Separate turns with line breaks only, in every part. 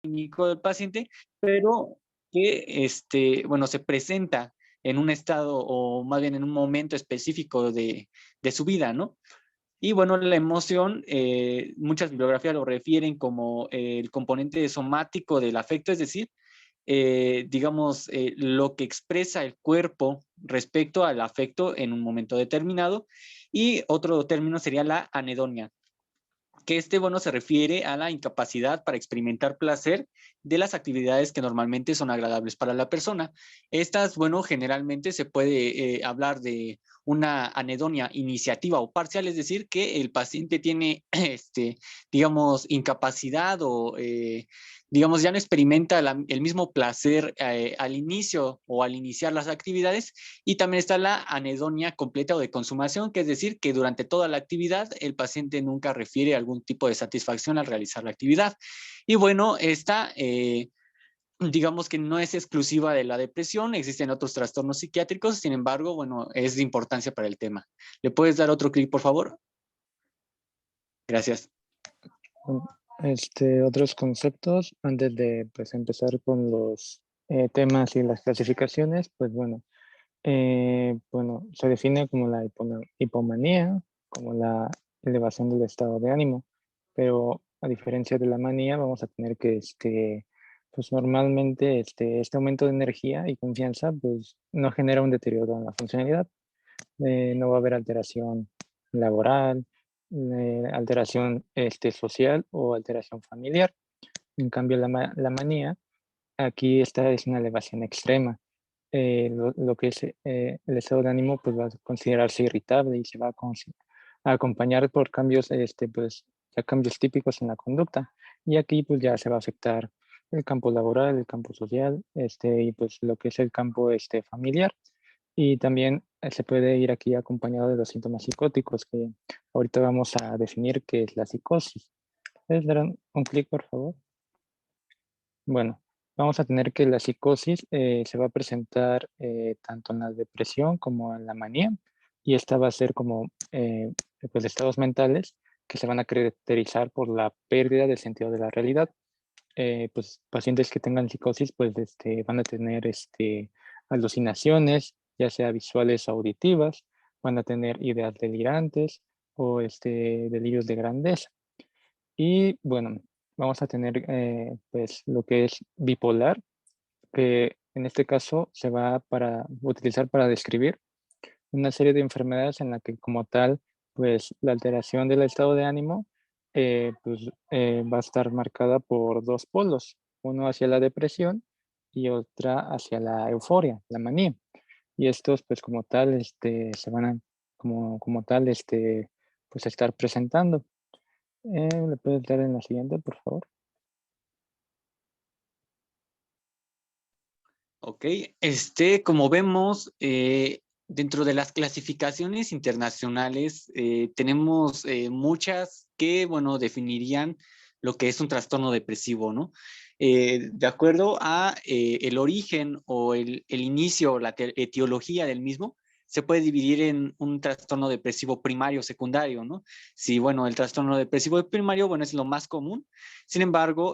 clínico del paciente, pero que, bueno, se presenta en un estado o más bien en un momento específico de su vida, ¿no? Y bueno, la emoción, muchas bibliografías lo refieren como el componente somático del afecto, es decir, digamos, lo que expresa el cuerpo respecto al afecto en un momento determinado. Y otro término sería la anedonia, que bueno, se refiere a la incapacidad para experimentar placer de las actividades que normalmente son agradables para la persona. Estas, bueno, generalmente se puede hablar de una anedonia iniciativa o parcial, es decir, que el paciente tiene, digamos, incapacidad o, digamos, ya no experimenta el mismo placer al inicio o al iniciar las actividades. Y también está la anedonia completa o de consumación, que es decir, que durante toda la actividad el paciente nunca refiere algún tipo de satisfacción al realizar la actividad. Y bueno, esta, digamos que no es exclusiva de la depresión, existen otros trastornos psiquiátricos, sin embargo, bueno, es de importancia para el tema. ¿Le puedes dar otro clic, por favor? Gracias.
Otros conceptos, antes de pues, empezar con los temas y las clasificaciones, pues bueno, se define como la hipomanía, como la elevación del estado de ánimo, pero a diferencia de la manía, vamos a tener que, pues normalmente este aumento de energía y confianza, pues no genera un deterioro en la funcionalidad. No va a haber alteración laboral, alteración social o alteración familiar. En cambio, la manía, aquí esta es una elevación extrema. Lo que es el estado de ánimo pues va a considerarse irritable y se va a acompañar por cambios, pues, ya cambios típicos en la conducta. Y aquí pues ya se va a afectar el campo laboral, el campo social, y pues lo que es el campo familiar. Y también se puede ir aquí acompañado de los síntomas psicóticos, que ahorita vamos a definir qué es la psicosis. ¿Puedes dar un clic, por favor? Bueno, vamos a tener que la psicosis se va a presentar tanto en la depresión como en la manía, y esta va a ser como pues, estados mentales que se van a caracterizar por la pérdida del sentido de la realidad. Pues pacientes que tengan psicosis pues van a tener alucinaciones, ya sea visuales o auditivas, van a tener ideas delirantes o delirios de grandeza. Y bueno, vamos a tener pues lo que es bipolar, que en este caso se va para utilizar para describir una serie de enfermedades en la que como tal, pues la alteración del estado de ánimo va a estar marcada por dos polos, uno hacia la depresión y otra hacia la euforia, la manía. Y estos pues como tal se van a como tal pues estar presentando. ¿Le puedes dar en la siguiente, por favor?
Ok, como vemos, dentro de las clasificaciones internacionales, tenemos muchas que, bueno, definirían lo que es un trastorno depresivo, ¿no? De acuerdo a el origen o el inicio, la etiología del mismo, se puede dividir en un trastorno depresivo primario, secundario, ¿no? Sí, bueno, el trastorno depresivo primario, bueno, es lo más común. Sin embargo,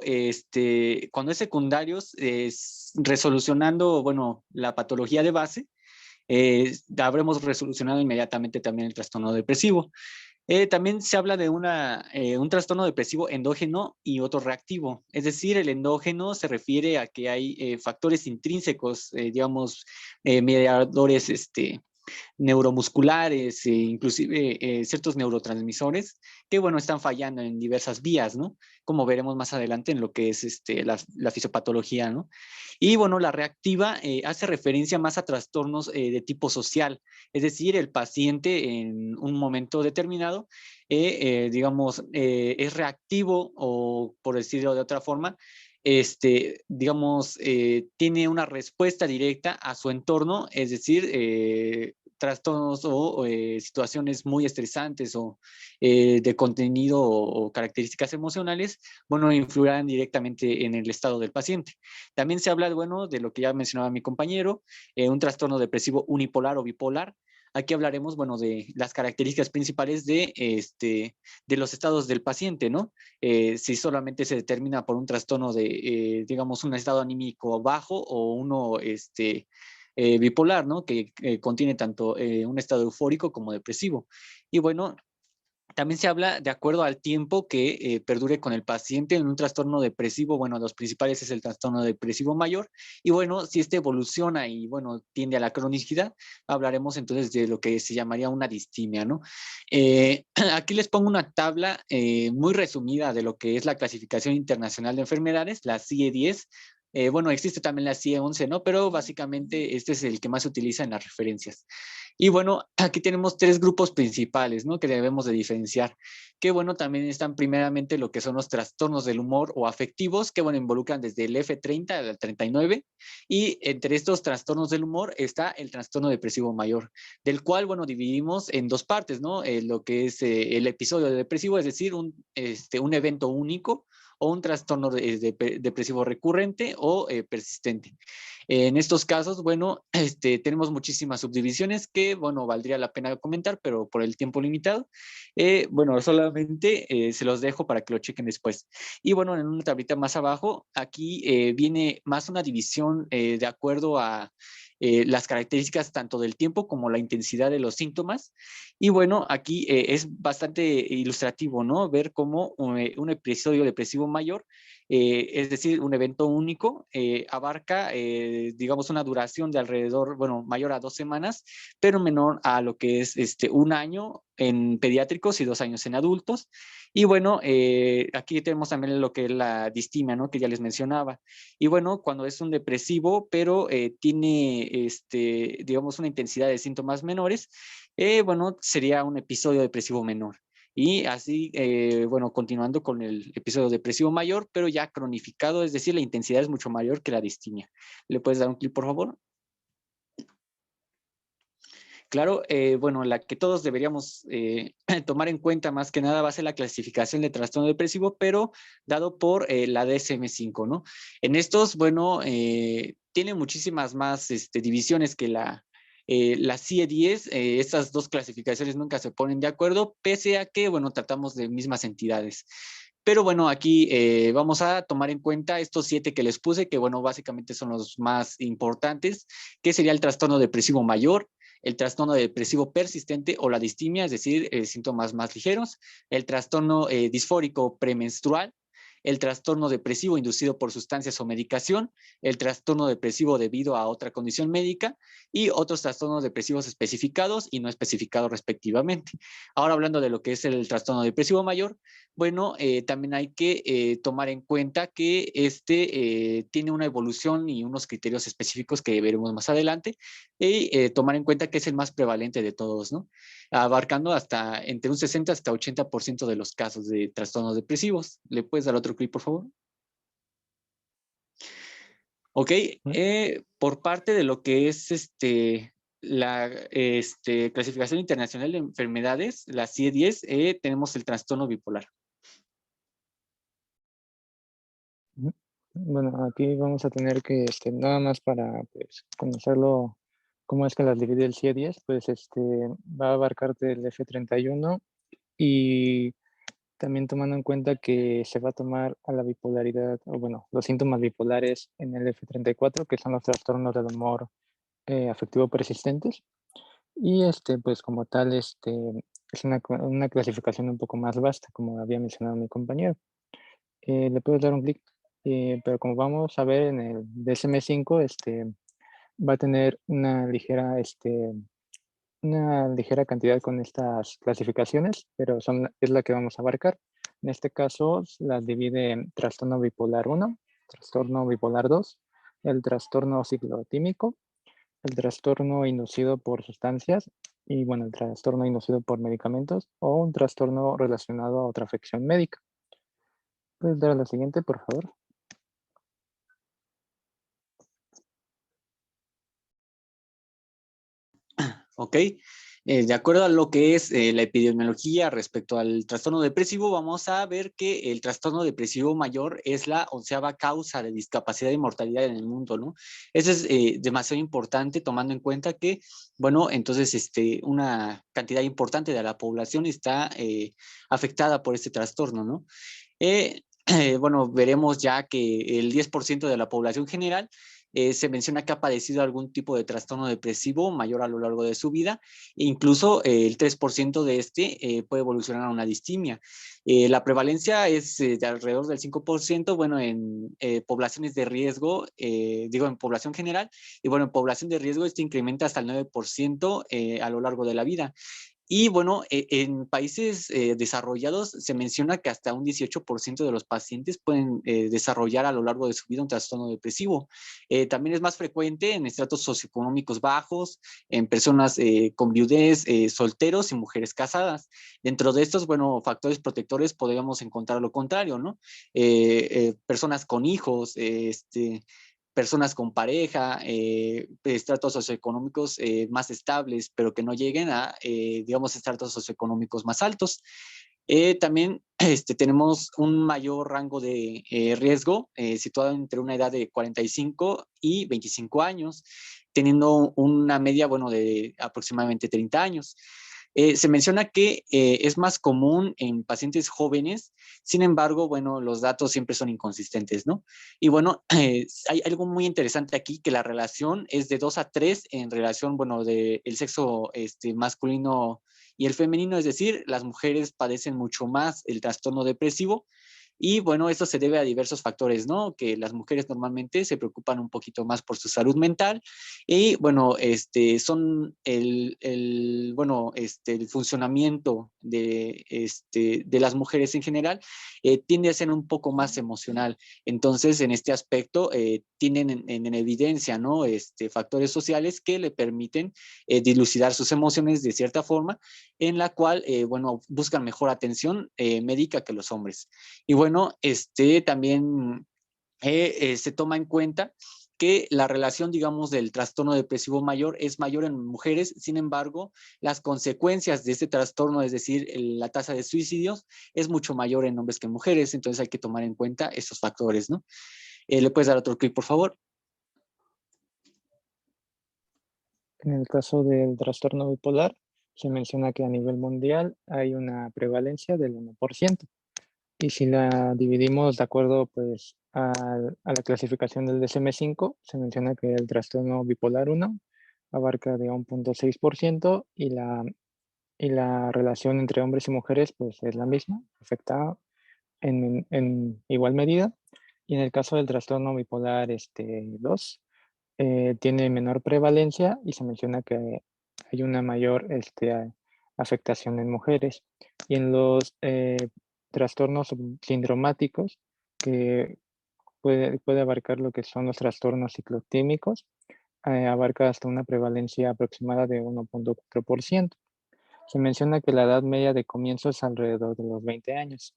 cuando es secundario, es resolucionando, bueno, la patología de base, habremos resolucionado inmediatamente también el trastorno depresivo. También se habla de un trastorno depresivo endógeno y otro reactivo. Es decir, el endógeno se refiere a que hay factores intrínsecos, digamos, mediadores, neuromusculares, inclusive ciertos neurotransmisores que, bueno, están fallando en diversas vías, ¿no? Como veremos más adelante en lo que es la fisiopatología, ¿no? Y, bueno, la reactiva hace referencia más a trastornos de tipo social, es decir, el paciente en un momento determinado, digamos, es reactivo o, por decirlo de otra forma, digamos, tiene una respuesta directa a su entorno, es decir, trastornos o situaciones muy estresantes o de contenido o características emocionales, bueno, influirán directamente en el estado del paciente. También se habla, bueno, de lo que ya mencionaba mi compañero, un trastorno depresivo unipolar o bipolar. aquí hablaremos, bueno, de las características principales de los estados del paciente, ¿no? Si solamente se determina por un trastorno de, digamos, un estado anímico bajo o uno, bipolar, ¿no? Que contiene tanto un estado eufórico como depresivo. Y bueno, también se habla de acuerdo al tiempo que perdure con el paciente en un trastorno depresivo. Bueno, los principales es el trastorno depresivo mayor. Y bueno, si este evoluciona y bueno, tiende a la cronicidad, hablaremos entonces de lo que se llamaría una distimia, ¿no? Aquí les pongo una tabla muy resumida de lo que es la clasificación internacional de enfermedades, la CIE-10. Bueno, existe también la CIE-11, ¿no? Pero básicamente este es el que más se utiliza en las referencias. Y bueno, aquí tenemos tres grupos principales, ¿no? Que debemos de diferenciar. Que bueno, también están primeramente lo que son los trastornos del humor o afectivos, que bueno, involucran desde el F30 al 39. Y entre estos trastornos del humor está el trastorno depresivo mayor, del cual, bueno, dividimos en dos partes, ¿no? Lo que es el episodio depresivo, es decir, un evento único o un trastorno depresivo recurrente o persistente. En estos casos, bueno, tenemos muchísimas subdivisiones que, bueno, valdría la pena comentar, pero por el tiempo limitado, bueno, solamente se los dejo para que lo chequen después. Y bueno, en una tablita más abajo, aquí viene más una división de acuerdo a las características tanto del tiempo como la intensidad de los síntomas. Y bueno, aquí es bastante ilustrativo, ¿no? Ver cómo un episodio depresivo mayor, es decir, un evento único, abarca, digamos, una duración de alrededor, bueno, mayor a 2 semanas, pero menor a lo que es un año en pediátricos y 2 años en adultos. Y bueno, aquí tenemos también lo que es la distimia, ¿no? Que ya les mencionaba. Y bueno, cuando es un depresivo, pero tiene, digamos, una intensidad de síntomas menores, bueno, sería un episodio depresivo menor. Y así, bueno, continuando con el episodio depresivo mayor, pero ya cronificado, es decir, la intensidad es mucho mayor que la distimia. ¿Le puedes dar un clic, por favor? Claro, bueno, la que todos deberíamos tomar en cuenta más que nada va a ser la clasificación de trastorno depresivo, pero dado por la DSM-5, ¿no? En estos, bueno, tiene muchísimas más divisiones que la CIE-10. Estas dos clasificaciones nunca se ponen de acuerdo, pese a que, bueno, tratamos de mismas entidades. Pero bueno, aquí vamos a tomar en cuenta estos 7 que les puse, que bueno, básicamente son los más importantes, que sería el trastorno depresivo mayor, el trastorno depresivo persistente o la distimia, es decir, síntomas más ligeros, el trastorno disfórico premenstrual, el trastorno depresivo inducido por sustancias o medicación, el trastorno depresivo debido a otra condición médica y otros trastornos depresivos especificados y no especificados respectivamente. Ahora hablando de lo que es el trastorno depresivo mayor, bueno, también hay que tomar en cuenta que tiene una evolución y unos criterios específicos que veremos más adelante y tomar en cuenta que es el más prevalente de todos, ¿no? Abarcando hasta entre un 60 hasta 80% de los casos de trastornos depresivos. ¿Le puedes dar otro clic, por favor? Ok, por parte de lo que es la clasificación internacional de enfermedades, la CIE-10, tenemos el trastorno bipolar.
Bueno, aquí vamos a tener que, nada más para pues, conocerlo, cómo es que las divide el CIE-10, pues va a abarcarte el F31 y también tomando en cuenta que se va a tomar a la bipolaridad, o bueno, los síntomas bipolares en el F34, que son los trastornos del humor afectivo persistentes. Y pues como tal, es una clasificación un poco más vasta, como había mencionado mi compañero. Le puedes dar un clic, pero como vamos a ver en el DSM-5, va a tener una ligera cantidad con estas clasificaciones, pero es la que vamos a abarcar. En este caso, las divide en trastorno bipolar 1, trastorno bipolar 2, el trastorno ciclotímico, el trastorno inducido por sustancias y, bueno, el trastorno inducido por medicamentos o un trastorno relacionado a otra afección médica. ¿Puedes dar a la siguiente, por favor?
¿Ok? De acuerdo a lo que es la epidemiología respecto al trastorno depresivo, vamos a ver que el trastorno depresivo mayor es la 11ª causa de discapacidad y mortalidad en el mundo, ¿no? Eso es demasiado importante tomando en cuenta que, bueno, entonces una cantidad importante de la población está afectada por este trastorno, ¿no? Bueno, veremos ya que el 10% de la población general se menciona que ha padecido algún tipo de trastorno depresivo mayor a lo largo de su vida, e incluso el 3% de puede evolucionar a una distimia. La prevalencia es de alrededor del 5%, bueno, en poblaciones de riesgo, digo, en población general, y bueno, en población de riesgo incrementa hasta el 9% a lo largo de la vida. Y bueno, en países desarrollados se menciona que hasta un 18% de los pacientes pueden desarrollar a lo largo de su vida un trastorno depresivo. También es más frecuente en estratos socioeconómicos bajos, en personas con viudez, solteros y mujeres casadas. Dentro de estos, bueno, factores protectores podríamos encontrar lo contrario, ¿no? Personas con hijos, personas con pareja, estratos socioeconómicos más estables, pero que no lleguen a, digamos, estratos socioeconómicos más altos. También tenemos un mayor rango de riesgo situado entre una edad de 45 y 25 años, teniendo una media, bueno, de aproximadamente 30 años. Se menciona que es más común en pacientes jóvenes, sin embargo, bueno, los datos siempre son inconsistentes, ¿no? Y bueno, hay algo muy interesante aquí, que la relación es de 2 a 3 en relación, bueno, del sexo masculino y el femenino, es decir, las mujeres padecen mucho más el trastorno depresivo. Y bueno, esto se debe a diversos factores, ¿no? Que las mujeres normalmente se preocupan un poquito más por su salud mental y bueno, son bueno, el funcionamiento de las mujeres en general tiende a ser un poco más emocional. Entonces, en este aspecto, tienen en evidencia, ¿no? Factores sociales que le permiten dilucidar sus emociones de cierta forma, en la cual, bueno, buscan mejor atención médica que los hombres. Y bueno, también se toma en cuenta que la relación, digamos, del trastorno depresivo mayor es mayor en mujeres, sin embargo, las consecuencias de este trastorno, es decir, la tasa de suicidios, es mucho mayor en hombres que en mujeres, entonces hay que tomar en cuenta estos factores, ¿no? ¿Le puedes dar otro clic, por favor?
En el caso del trastorno bipolar, se menciona que a nivel mundial hay una prevalencia del 1%. Y si la dividimos de acuerdo pues, a la clasificación del DSM-5, se menciona que el trastorno bipolar 1 abarca de 1,6% y la relación entre hombres y mujeres pues, es la misma, afecta en igual medida. Y en el caso del trastorno bipolar 2, tiene menor prevalencia y se menciona que hay una mayor afectación en mujeres. Y en los trastornos sindromáticos, que puede abarcar lo que son los trastornos ciclotímicos, abarca hasta una prevalencia aproximada de 1,4%. Se menciona que la edad media de comienzo es alrededor de los 20 años.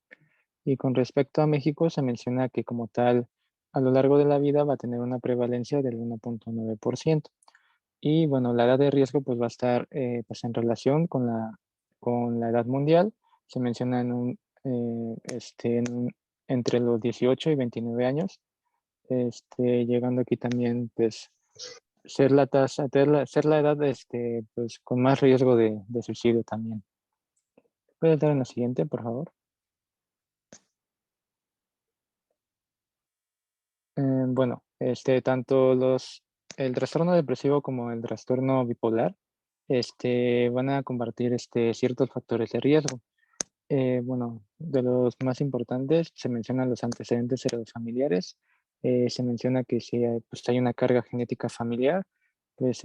Y con respecto a México, se menciona que como tal, a lo largo de la vida va a tener una prevalencia del 1,9%. Y bueno, la edad de riesgo pues va a estar pues en relación con la edad mundial. Se menciona entre los 18 y 29 años, llegando aquí también pues ser la tasa, ser la edad pues con más riesgo de suicidio también. ¿Puedes dar en la siguiente, por favor? Bueno, tanto el trastorno depresivo como el trastorno bipolar, van a compartir ciertos factores de riesgo. Bueno, de los más importantes se mencionan los antecedentes heredofamiliares. Se menciona que si pues, hay una carga genética familiar, pues,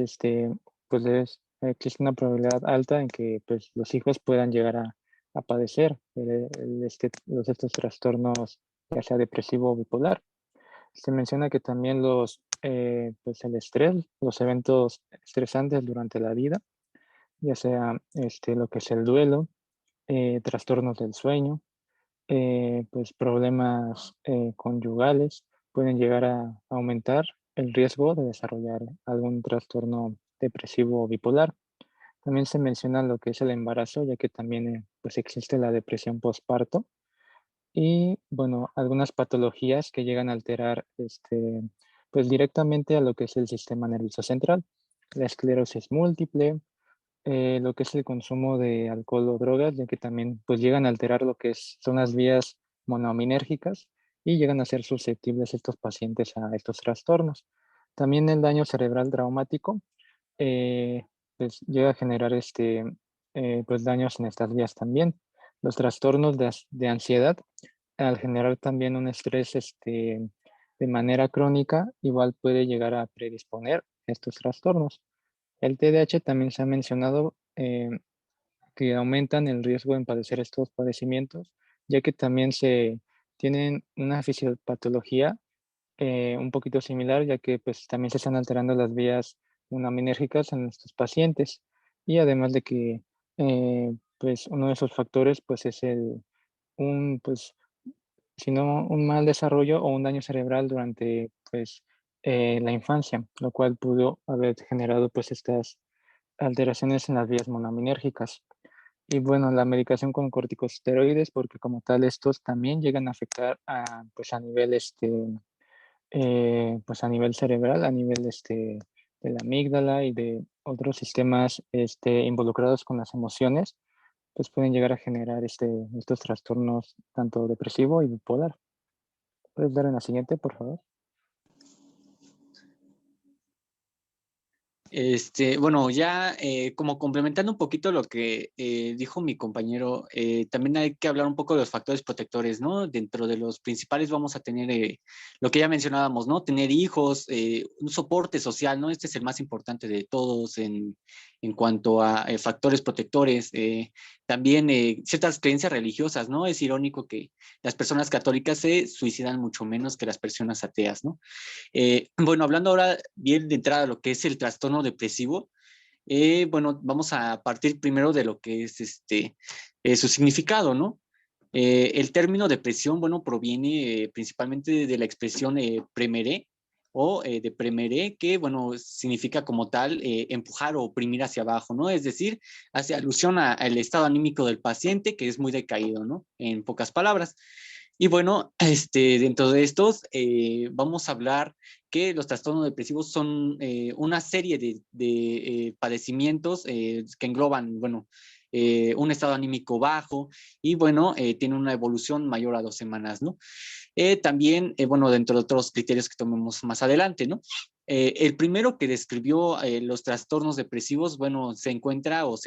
pues existe una probabilidad alta en que pues, los hijos puedan llegar a padecer estos trastornos, ya sea depresivo o bipolar. Se menciona que también pues el estrés, los eventos estresantes durante la vida, ya sea lo que es el duelo, trastornos del sueño, pues problemas conyugales, pueden llegar a aumentar el riesgo de desarrollar algún trastorno depresivo o bipolar. También se menciona lo que es el embarazo, ya que también pues existe la depresión postparto. Y bueno, algunas patologías que llegan a alterar pues directamente a lo que es el sistema nervioso central, la esclerosis múltiple, lo que es el consumo de alcohol o drogas, ya que también pues llegan a alterar lo que son las vías monoaminérgicas y llegan a ser susceptibles estos pacientes a estos trastornos. También el daño cerebral traumático eh, pues llega a generar pues daños en estas vías también. Los trastornos de ansiedad, al generar también un estrés de manera crónica, igual puede llegar a predisponer estos trastornos. El TDAH también se ha mencionado que aumentan el riesgo en padecer estos padecimientos, ya que también se tienen una fisiopatología un poquito similar, ya que pues también se están alterando las vías monoaminérgicas en estos pacientes. Y además de que pues uno de esos factores pues es pues, si no un mal desarrollo o un daño cerebral durante pues la infancia, lo cual pudo haber generado pues estas alteraciones en las vías monoaminérgicas. Y bueno, la medicación con corticosteroides, porque como tal estos también llegan a afectar pues a nivel pues a nivel cerebral, a nivel de la amígdala y de otros sistemas involucrados con las emociones, pues pueden llegar a generar estos trastornos tanto depresivo y bipolar. ¿Puedes dar en la siguiente, por favor?
Bueno, ya como complementando un poquito lo que dijo mi compañero, también hay que hablar un poco de los factores protectores, ¿no? Dentro de los principales vamos a tener lo que ya mencionábamos, ¿no? Tener hijos, un soporte social, ¿no? Este es el más importante de todos en cuanto a factores protectores. También ciertas creencias religiosas, ¿no? Es irónico que las personas católicas se suicidan mucho menos que las personas ateas, ¿no? Bueno, hablando ahora bien de entrada de lo que es el trastorno depresivo, bueno, vamos a partir primero de lo que es su significado, ¿no? El término depresión, bueno, proviene principalmente de la expresión premeré o de premeré, que, bueno, significa como tal empujar o oprimir hacia abajo, ¿no? Es decir, hace alusión al estado anímico del paciente, que es muy decaído, ¿no? En pocas palabras. Y bueno, dentro de estos vamos a hablar que los trastornos depresivos son una serie de padecimientos que engloban, bueno, un estado anímico bajo y, bueno, tiene una evolución mayor a 2 semanas, ¿no? También, bueno, dentro de otros criterios que tomemos más adelante, ¿no? El primero que describió los trastornos depresivos, bueno, se encuentra o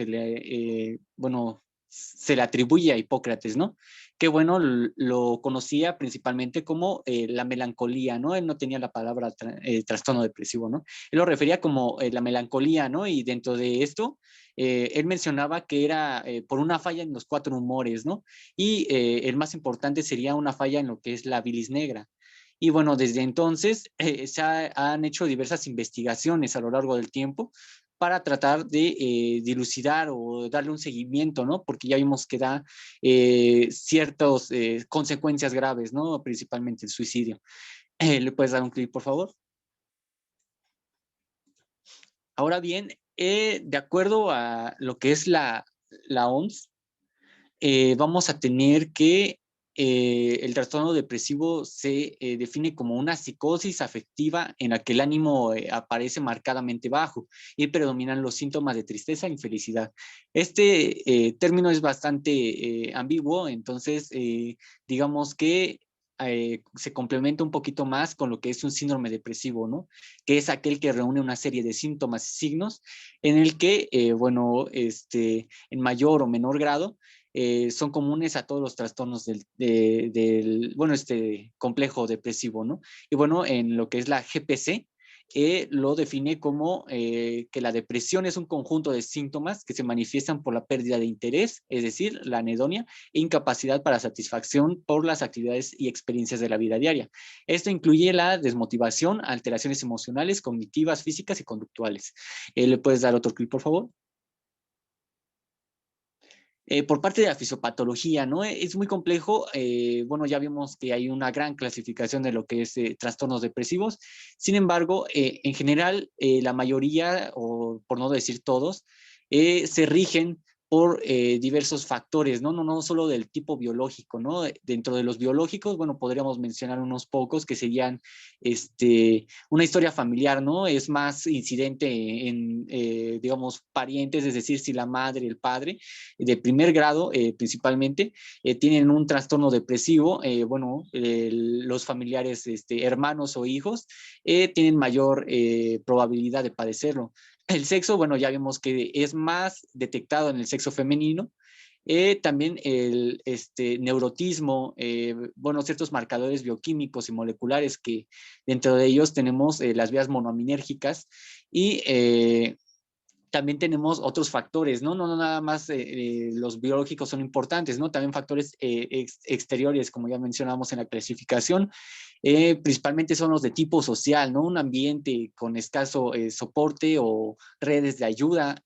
bueno, se le atribuye a Hipócrates, ¿no? Que bueno, lo conocía principalmente como la melancolía, ¿no? Él no tenía la palabra trastorno depresivo, ¿no? Él lo refería como la melancolía, ¿no? Y dentro de esto, él mencionaba que era por una falla en los 4 humores, ¿no? Y el más importante sería una falla en lo que es la bilis negra. Y bueno, desde entonces han hecho diversas investigaciones a lo largo del tiempo para tratar de dilucidar o darle un seguimiento, ¿no? Porque ya vimos que da ciertas consecuencias graves, ¿no? Principalmente el suicidio. ¿Le puedes dar un clic, por favor? Ahora bien, de acuerdo a lo que es la OMS, vamos a tener que el trastorno depresivo se define como una psicosis afectiva en la que el ánimo aparece marcadamente bajo y predominan los síntomas de tristeza e infelicidad. Este término es bastante ambiguo, entonces digamos que se complementa un poquito más con lo que es un síndrome depresivo, ¿no? Que es aquel que reúne una serie de síntomas y signos en el que, bueno, en mayor o menor grado, son comunes a todos los trastornos bueno, este complejo depresivo, ¿no? Y bueno, en lo que es la GPC, lo define como que la depresión es un conjunto de síntomas que se manifiestan por la pérdida de interés, es decir, la anedonia, e incapacidad para satisfacción por las actividades y experiencias de la vida diaria. Esto incluye la desmotivación, alteraciones emocionales, cognitivas, físicas y conductuales. ¿Le puedes dar otro clic, por favor? Por parte de la fisiopatología, ¿no? Es muy complejo. Bueno, ya vimos que hay una gran clasificación de lo que es trastornos depresivos. Sin embargo, en general, la mayoría, o por no decir todos, se rigen por diversos factores, ¿no? No solo del tipo biológico, ¿no? Dentro de los biológicos, bueno, podríamos mencionar unos pocos que serían una historia familiar, ¿no? Es más incidente en, digamos, parientes, es decir, si la madre, el padre, de primer grado principalmente, tienen un trastorno depresivo, bueno, los familiares, hermanos o hijos, tienen mayor probabilidad de padecerlo. El sexo, bueno, ya vemos que es más detectado en el sexo femenino. También el neurotismo, bueno, ciertos marcadores bioquímicos y moleculares que dentro de ellos tenemos las vías monoaminérgicas y también tenemos otros factores, ¿no? No nada más los biológicos son importantes, ¿no? También factores exteriores, como ya mencionamos en la clasificación, principalmente son los de tipo social, ¿no? Un ambiente con escaso soporte o redes de ayuda,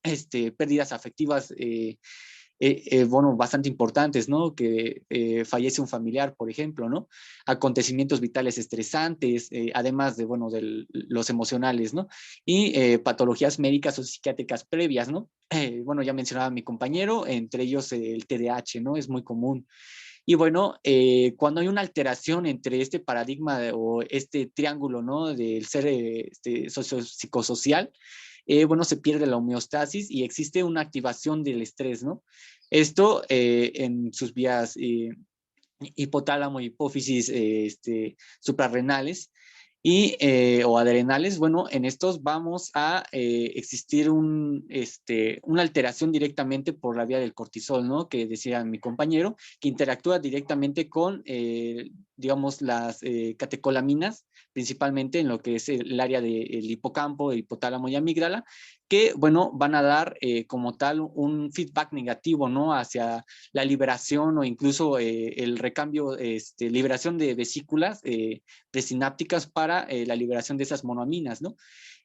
pérdidas afectivas, bueno, bastante importantes, ¿no? Que fallece un familiar, por ejemplo, ¿no? Acontecimientos vitales estresantes, además de, bueno, de los emocionales, ¿no? Y patologías médicas o psiquiátricas previas, ¿no? Bueno, ya mencionaba mi compañero, entre ellos el TDAH, ¿no? Es muy común. Y bueno, cuando hay una alteración entre este paradigma o este triángulo, ¿no? Del ser psicosocial, bueno, se pierde la homeostasis y existe una activación del estrés, ¿no? Esto en sus vías hipotálamo, hipófisis, suprarrenales y, o adrenales, bueno, en estos vamos a existir una alteración directamente por la vía del cortisol, ¿no? Que decía mi compañero, que interactúa directamente con, digamos, las catecolaminas, principalmente en lo que es el área del hipocampo, el hipotálamo y amígdala, que, bueno, van a dar como tal un feedback negativo, ¿no? Hacia la liberación o incluso el recambio, liberación de vesículas presinápticas para la liberación de esas monoaminas, ¿no?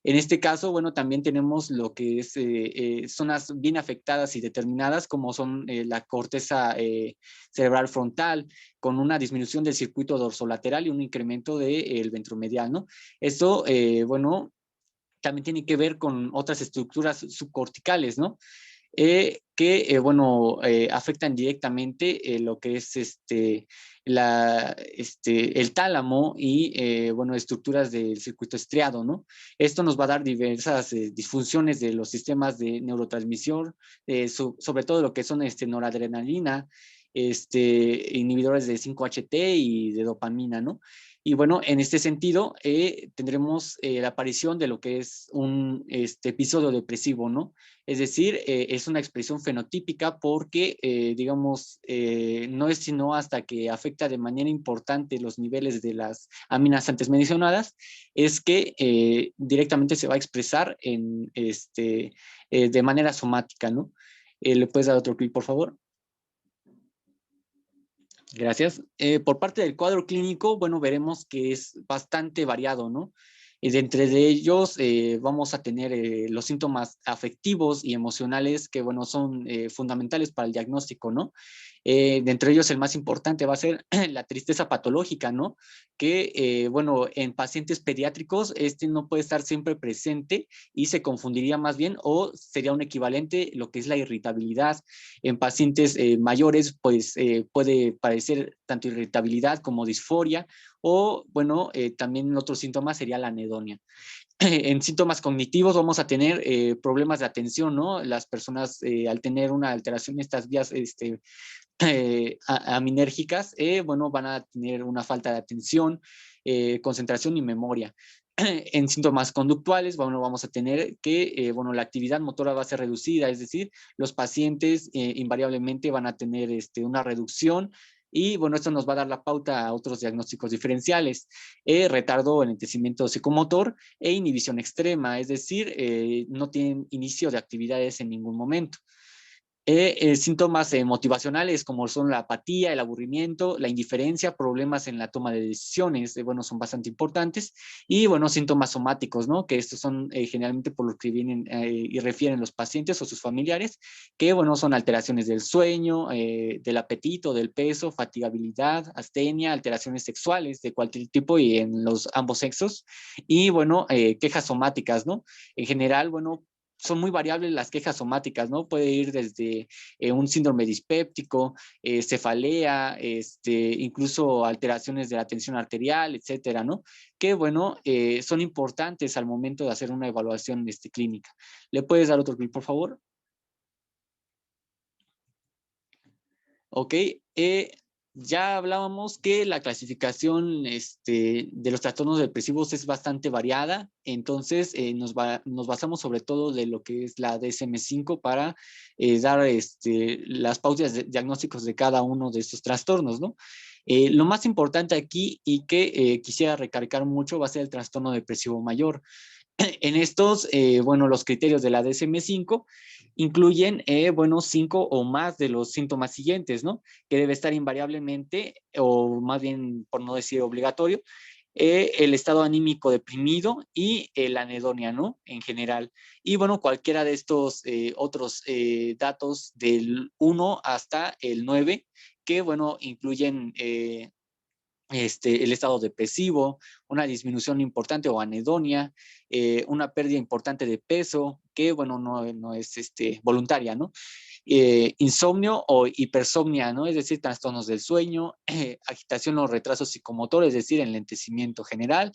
En este caso, bueno, también tenemos lo que es zonas bien afectadas y determinadas, como son la corteza cerebral frontal, con una disminución del circuito dorsolateral y un incremento del ventromedial, ¿no? Esto, bueno, también tiene que ver con otras estructuras subcorticales, ¿no? Bueno, afectan directamente lo que es el tálamo y, bueno, estructuras del circuito estriado, ¿no? Esto nos va a dar diversas disfunciones de los sistemas de neurotransmisión, sobre todo lo que son noradrenalina, inhibidores de 5-HT y de dopamina, ¿no? Y bueno, en este sentido, tendremos la aparición de lo que es un episodio depresivo, ¿no? Es decir, es una expresión fenotípica porque, digamos, no es sino hasta que afecta de manera importante los niveles de las aminas antes mencionadas, es que directamente se va a expresar de manera somática, ¿no? ¿Le puedes dar otro clic, por favor? Gracias. Por parte del cuadro clínico, bueno, veremos que es bastante variado, ¿no? Y de entre de ellos vamos a tener los síntomas afectivos y emocionales que, bueno, son fundamentales para el diagnóstico, ¿no? De entre ellos el más importante va a ser la tristeza patológica, ¿no? Que, bueno, en pacientes pediátricos no puede estar siempre presente y se confundiría más bien o sería un equivalente lo que es la irritabilidad. En pacientes mayores, pues puede parecer tanto irritabilidad como disforia o, bueno, también otro síntoma sería la anedonia. En síntomas cognitivos vamos a tener problemas de atención, ¿no? Las personas al tener una alteración en estas vías aminérgicas, bueno, van a tener una falta de atención, concentración y memoria. En síntomas conductuales, bueno, vamos a tener que, bueno, la actividad motora va a ser reducida, es decir, los pacientes invariablemente van a tener una reducción y, bueno, esto nos va a dar la pauta a otros diagnósticos diferenciales, retardo o enlentecimiento psicomotor e inhibición extrema, es decir, no tienen inicio de actividades en ningún momento. Síntomas motivacionales como son la apatía, el aburrimiento, la indiferencia, problemas en la toma de decisiones, bueno, son bastante importantes. Y bueno, síntomas somáticos, ¿no? Que estos son generalmente por los que vienen y refieren los pacientes o sus familiares, que bueno, son alteraciones del sueño, del apetito, del peso, fatigabilidad, astenia, alteraciones sexuales de cualquier tipo y en los ambos sexos. Y bueno, quejas somáticas, ¿no? En general, bueno, son muy variables las quejas somáticas, ¿no? Puede ir desde un síndrome dispéptico, cefalea, incluso alteraciones de la tensión arterial, etcétera, ¿no? Que, bueno, son importantes al momento de hacer una evaluación clínica. ¿Le puedes dar otro clic, por favor? Ok, ya hablábamos que la clasificación de los trastornos depresivos es bastante variada, entonces nos basamos sobre todo de lo que es la DSM-5 para dar las pautas diagnósticos de cada uno de estos trastornos, ¿no? Lo más importante aquí y que quisiera recalcar mucho va a ser el trastorno depresivo mayor. En estos, bueno, los criterios de la DSM-5 incluyen, bueno, 5 o más de los síntomas siguientes, ¿no? Que debe estar invariablemente, o más bien, por no decir obligatorio, el estado anímico deprimido y la anedonia, ¿no? En general. Y bueno, cualquiera de estos otros datos del 1 hasta el 9, que bueno, incluyen el estado depresivo, una disminución importante o anedonia, una pérdida importante de peso, que bueno, no es voluntaria, ¿no? Insomnio o hipersomnia, ¿no? Es decir, trastornos del sueño, agitación o retraso psicomotor, es decir, enlentecimiento general,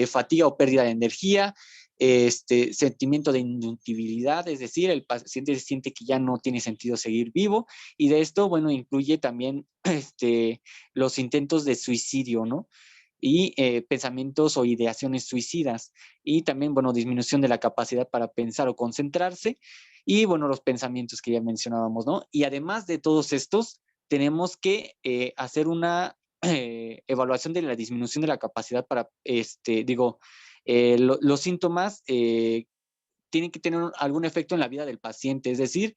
fatiga o pérdida de energía, sentimiento de inutilidad, es decir, el paciente siente que ya no tiene sentido seguir vivo, y de esto, bueno, incluye también los intentos de suicidio, ¿no? Y pensamientos o ideaciones suicidas, y también, bueno, disminución de la capacidad para pensar o concentrarse, y bueno, los pensamientos que ya mencionábamos, ¿no? Y además de todos estos, tenemos que hacer una evaluación de la disminución de la capacidad para, los síntomas tienen que tener algún efecto en la vida del paciente, es decir,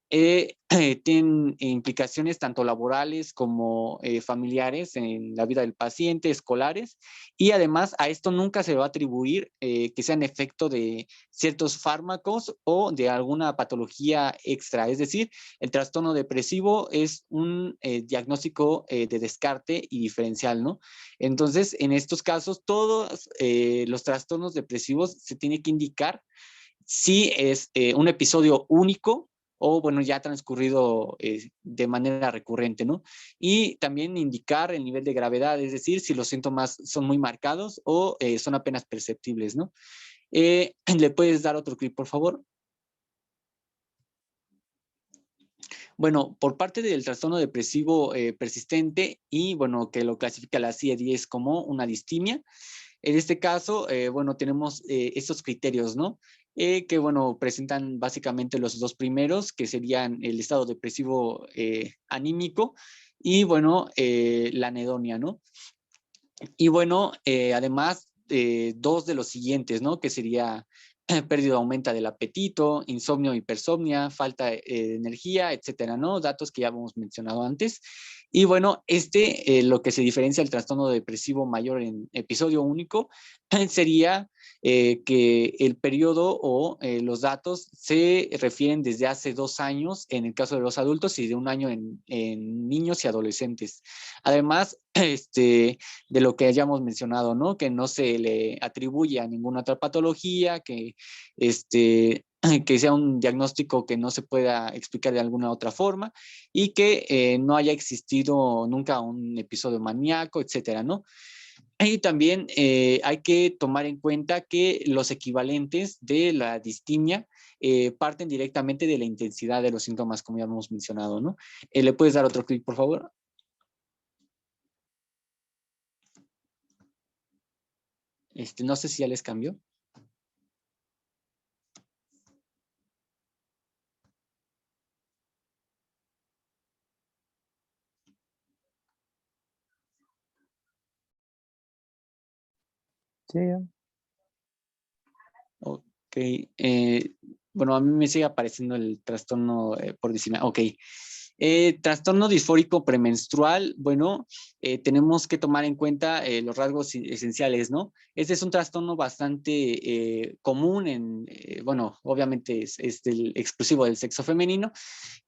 tienen implicaciones tanto laborales como familiares en la vida del paciente, escolares, y además a esto nunca se va a atribuir que sean efecto de ciertos fármacos o de alguna patología extra. Es decir, el trastorno depresivo es un diagnóstico de descarte y diferencial, ¿no? Entonces, en estos casos, todos los trastornos depresivos se tiene que indicar si es un episodio único o, bueno, ya transcurrido de manera recurrente, ¿no? Y también indicar el nivel de gravedad, es decir, si los síntomas son muy marcados o son apenas perceptibles, ¿no? ¿Le puedes dar otro clic, por favor? Bueno, por parte del trastorno depresivo persistente y, bueno, que lo clasifica la CIE-10 como una distimia. En este caso, bueno, tenemos estos criterios, ¿no? Que, bueno, presentan básicamente los dos primeros, que serían el estado depresivo anímico y, bueno, la anedonia, ¿no? Y, bueno, además, dos de los siguientes, ¿no? Que sería pérdida o aumenta del apetito, insomnio, hipersomnia, falta de energía, etcétera, ¿no? Datos que ya hemos mencionado antes. Y bueno, lo que se diferencia del trastorno depresivo mayor en episodio único sería que el periodo o los datos se refieren desde hace 2 años en el caso de los adultos y de 1 año en niños y adolescentes. Además, de lo que hayamos mencionado, ¿no? Que no se le atribuye a ninguna otra patología, que que sea un diagnóstico que no se pueda explicar de alguna otra forma y que no haya existido nunca un episodio maníaco, etcétera, ¿no? Y también hay que tomar en cuenta que los equivalentes de la distimia parten directamente de la intensidad de los síntomas, como ya hemos mencionado, ¿no? ¿Le puedes dar otro clic, por favor? No sé si ya les cambió.
Sí, ya.
Ok. Bueno, a mí me sigue apareciendo el trastorno por distimia. Ok. Trastorno disfórico premenstrual, bueno, tenemos que tomar en cuenta los rasgos esenciales, ¿no? Este es un trastorno bastante común bueno, obviamente es exclusivo del sexo femenino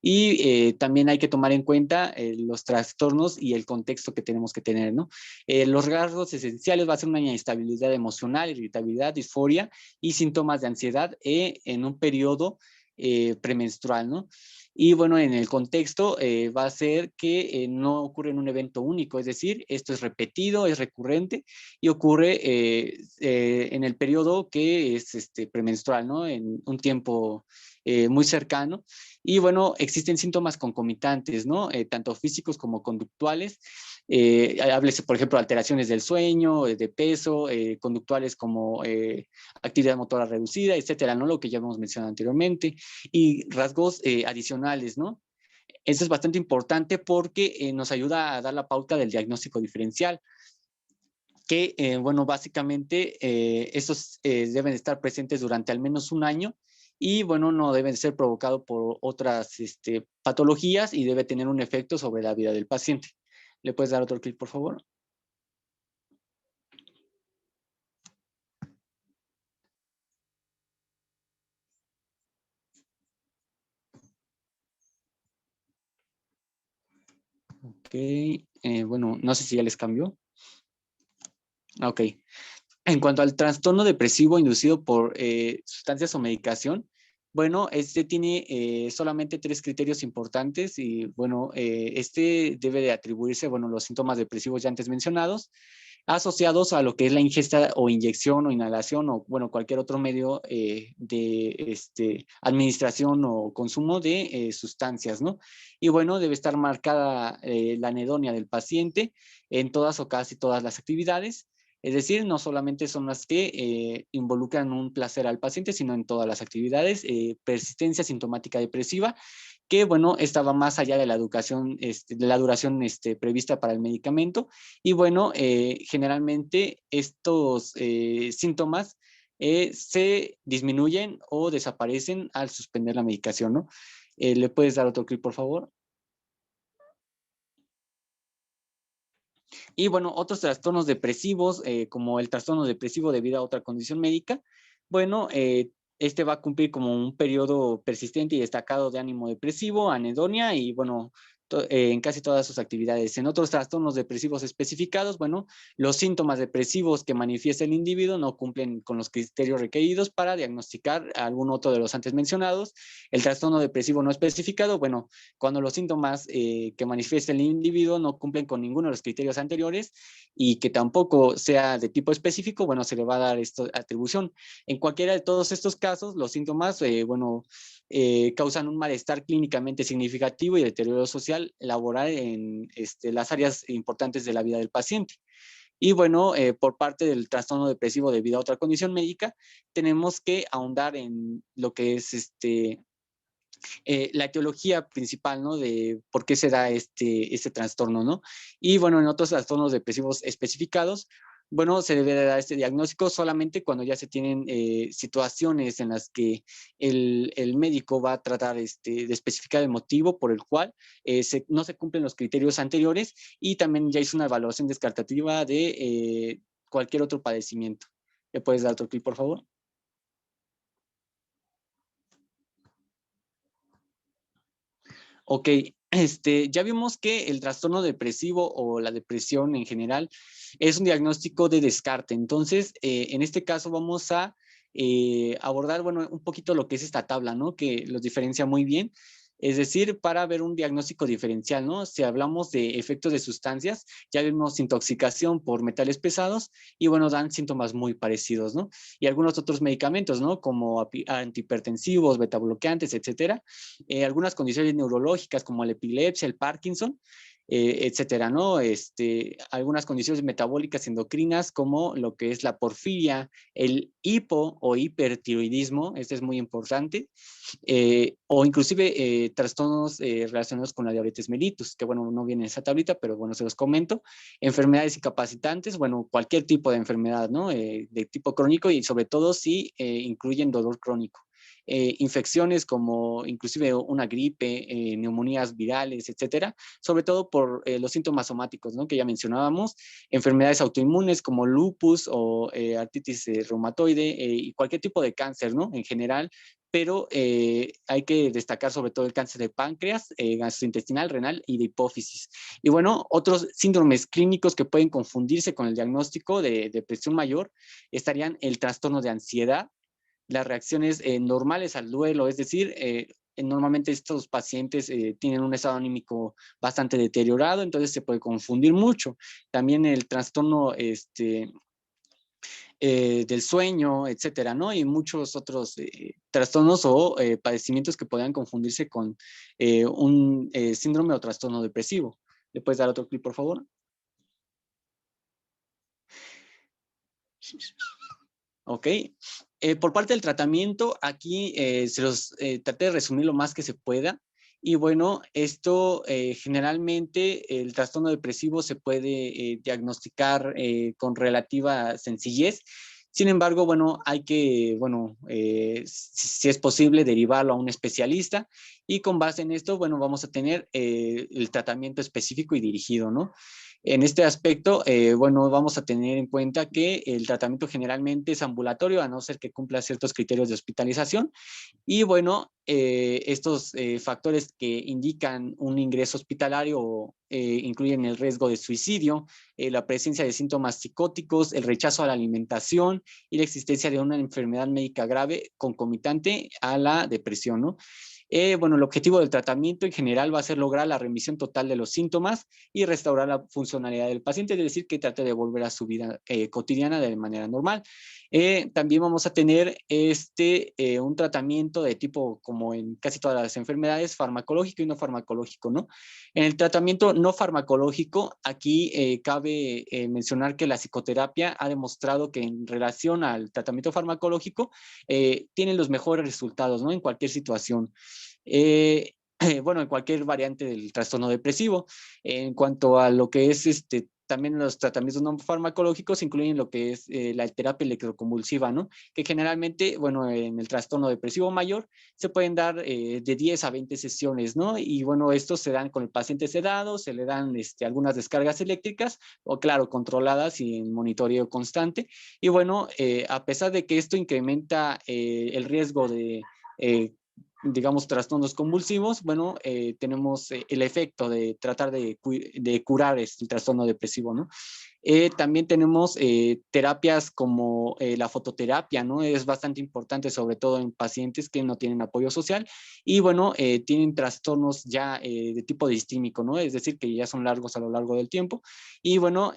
y también hay que tomar en cuenta los trastornos y el contexto que tenemos que tener, ¿no? Los rasgos esenciales va a ser una inestabilidad emocional, irritabilidad, disforia y síntomas de ansiedad en un periodo premenstrual, ¿no? Y bueno, en el contexto va a ser que no ocurre en un evento único, es decir, esto es repetido, es recurrente y ocurre en el periodo que es premenstrual, ¿no? En un tiempo muy cercano. Y bueno, existen síntomas concomitantes, ¿no? Tanto físicos como conductuales. Háblese, por ejemplo, alteraciones del sueño, de peso, conductuales como actividad motora reducida, etcétera, ¿no? Lo que ya hemos mencionado anteriormente. Y rasgos adicionales, ¿no? Eso es bastante importante porque nos ayuda a dar la pauta del diagnóstico diferencial, que, bueno, básicamente estos deben estar presentes durante al menos un año y, bueno, no deben ser provocados por otras patologías y debe tener un efecto sobre la vida del paciente. ¿Le puedes dar otro clic, por favor? Ok, bueno, no sé si ya les cambió. Ok. En cuanto al trastorno depresivo inducido por sustancias o medicación, bueno, este tiene solamente tres criterios importantes y, bueno, este debe de atribuirse, bueno, los síntomas depresivos ya antes mencionados, asociados a lo que es la ingesta o inyección o inhalación o, bueno, cualquier otro medio de administración o consumo de sustancias, ¿no? Y, bueno, debe estar marcada la anedonia del paciente en todas o casi todas las actividades. Es decir, no solamente son las que involucran un placer al paciente, sino en todas las actividades. Persistencia sintomática depresiva, que, bueno, estaba más allá de la educación, de la duración prevista para el medicamento. Y, bueno, generalmente estos síntomas se disminuyen o desaparecen al suspender la medicación, ¿no? ¿Le puedes dar otro clic, por favor? Y bueno, otros trastornos depresivos, como el trastorno depresivo debido a otra condición médica, bueno, este va a cumplir como un periodo persistente y destacado de ánimo depresivo, anedonia y, bueno, en casi todas sus actividades. En otros trastornos depresivos especificados, bueno, los síntomas depresivos que manifiesta el individuo no cumplen con los criterios requeridos para diagnosticar algún otro de los antes mencionados. El trastorno depresivo no especificado, bueno, cuando los síntomas que manifiesta el individuo no cumplen con ninguno de los criterios anteriores y que tampoco sea de tipo específico, bueno, se le va a dar esta atribución. En cualquiera de todos estos casos, los síntomas, bueno, causan un malestar clínicamente significativo y deterioro social laboral en las áreas importantes de la vida del paciente. Y, bueno, por parte del trastorno depresivo debido a otra condición médica, tenemos que ahondar en lo que es la etiología principal, ¿no? De por qué se da este trastorno, ¿no? Y, bueno, en otros trastornos depresivos especificados, bueno, se debe de dar este diagnóstico solamente cuando ya se tienen situaciones en las que el médico va a tratar de especificar el motivo por el cual no se cumplen los criterios anteriores y también ya hizo una evaluación descartativa de cualquier otro padecimiento. ¿Le puedes dar otro clic, por favor? Ok, ya vimos que el trastorno depresivo o la depresión en general es un diagnóstico de descarte. Entonces, en este caso vamos a abordar, bueno, un poquito lo que es esta tabla, ¿no? Que los diferencia muy bien. Es decir, para ver un diagnóstico diferencial, ¿no? Si hablamos de efectos de sustancias, ya vimos intoxicación por metales pesados y, bueno, dan síntomas muy parecidos, ¿no? Y algunos otros medicamentos, ¿no? Como antihipertensivos, betabloqueantes, etcétera, algunas condiciones neurológicas como la epilepsia, el Parkinson, etcétera, ¿no? Algunas condiciones metabólicas endocrinas como lo que es la porfiria, el hipo o hipertiroidismo, este es muy importante, o inclusive trastornos relacionados con la diabetes mellitus, que, bueno, no viene en esa tablita, pero, bueno, se los comento. Enfermedades incapacitantes, bueno, cualquier tipo de enfermedad, ¿no? De tipo crónico y sobre todo si incluyen dolor crónico. infecciones como inclusive una gripe, neumonías virales, etcétera, sobre todo por los síntomas somáticos, ¿no? Que ya mencionábamos, enfermedades autoinmunes como lupus o artritis reumatoide y cualquier tipo de cáncer, ¿no? En general, pero hay que destacar sobre todo el cáncer de páncreas, gastrointestinal, renal y de hipófisis. Y bueno, otros síndromes clínicos que pueden confundirse con el diagnóstico de depresión mayor estarían el trastorno de ansiedad, las reacciones normales al duelo, es decir, normalmente estos pacientes tienen un estado anímico bastante deteriorado, entonces se puede confundir mucho. También el trastorno del sueño, etcétera, ¿no? Y muchos otros trastornos o padecimientos que podrían confundirse con un síndrome o trastorno depresivo. ¿Le puedes dar otro clic, por favor? Ok. Por parte del tratamiento, aquí se los traté de resumir lo más que se pueda. Y bueno, esto generalmente el trastorno depresivo se puede diagnosticar con relativa sencillez. Sin embargo, bueno, hay que, bueno, si es posible, derivarlo a un especialista y con base en esto, bueno, vamos a tener el tratamiento específico y dirigido, ¿no? En este aspecto, bueno, vamos a tener en cuenta que el tratamiento generalmente es ambulatorio, a no ser que cumpla ciertos criterios de hospitalización. Y bueno, estos factores que indican un ingreso hospitalario incluyen el riesgo de suicidio, la presencia de síntomas psicóticos, el rechazo a la alimentación y la existencia de una enfermedad médica grave concomitante a la depresión, ¿no? Bueno, el objetivo del tratamiento en general va a ser lograr la remisión total de los síntomas y restaurar la funcionalidad del paciente, es decir, que trate de volver a su vida cotidiana de manera normal. También vamos a tener un tratamiento de tipo, como en casi todas las enfermedades, farmacológico y no farmacológico, ¿no? En el tratamiento no farmacológico, aquí cabe mencionar que la psicoterapia ha demostrado que en relación al tratamiento farmacológico tienen los mejores resultados, ¿no? En cualquier situación. Bueno, en cualquier variante del trastorno depresivo. En cuanto a lo que es también los tratamientos no farmacológicos incluyen lo que es la terapia electroconvulsiva, ¿no? Que generalmente, bueno, en el trastorno depresivo mayor se pueden dar de 10 a 20 sesiones, ¿no? Y bueno, estos se dan con el paciente sedado, se le dan algunas descargas eléctricas, o claro, controladas y en monitoreo constante. Y bueno, a pesar de que esto incrementa el riesgo de digamos, trastornos convulsivos, bueno, tenemos el efecto de tratar de curar el trastorno depresivo, ¿no? También tenemos terapias como la fototerapia, ¿no? Es bastante importante, sobre todo en pacientes que no tienen apoyo social y, bueno, tienen trastornos ya de tipo distímico, ¿no? Es decir, que ya son largos a lo largo del tiempo. Y, bueno,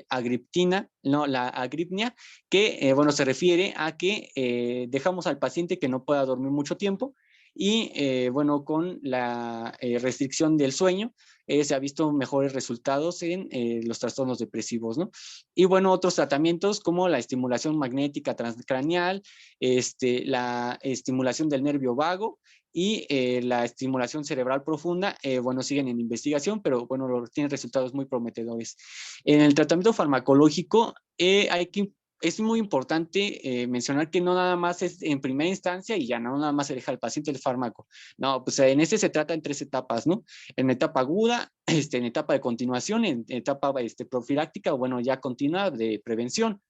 agriptina, no, la agripnia, que, bueno, se refiere a que dejamos al paciente que no pueda dormir mucho tiempo y, bueno, con la restricción del sueño, se ha visto mejores resultados en los trastornos depresivos, ¿no? Y, bueno, otros tratamientos como la estimulación magnética transcraneal, la estimulación del nervio vago y la estimulación cerebral profunda, bueno, siguen en investigación, pero bueno, tienen resultados muy prometedores. En el tratamiento farmacológico, es muy importante mencionar que no nada más es en primera instancia y ya no nada más se deja al paciente el fármaco. No, pues en se trata en 3 etapas, ¿no? En etapa aguda, en etapa de continuación, en etapa profiláctica, bueno, ya continua de prevención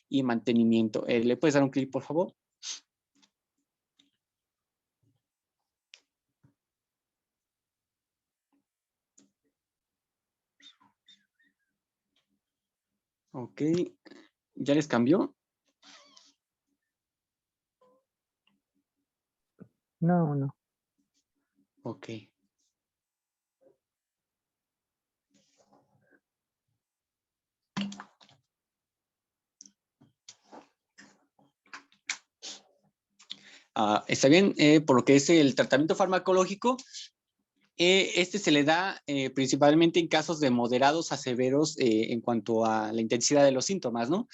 y mantenimiento. ¿Le puedes dar un clic, por favor? Ok, ¿ya les cambió?
No, no.
Ok. Está bien, por lo que es el tratamiento farmacológico, se le da principalmente en casos de moderados a severos en cuanto a la intensidad de los síntomas, ¿no?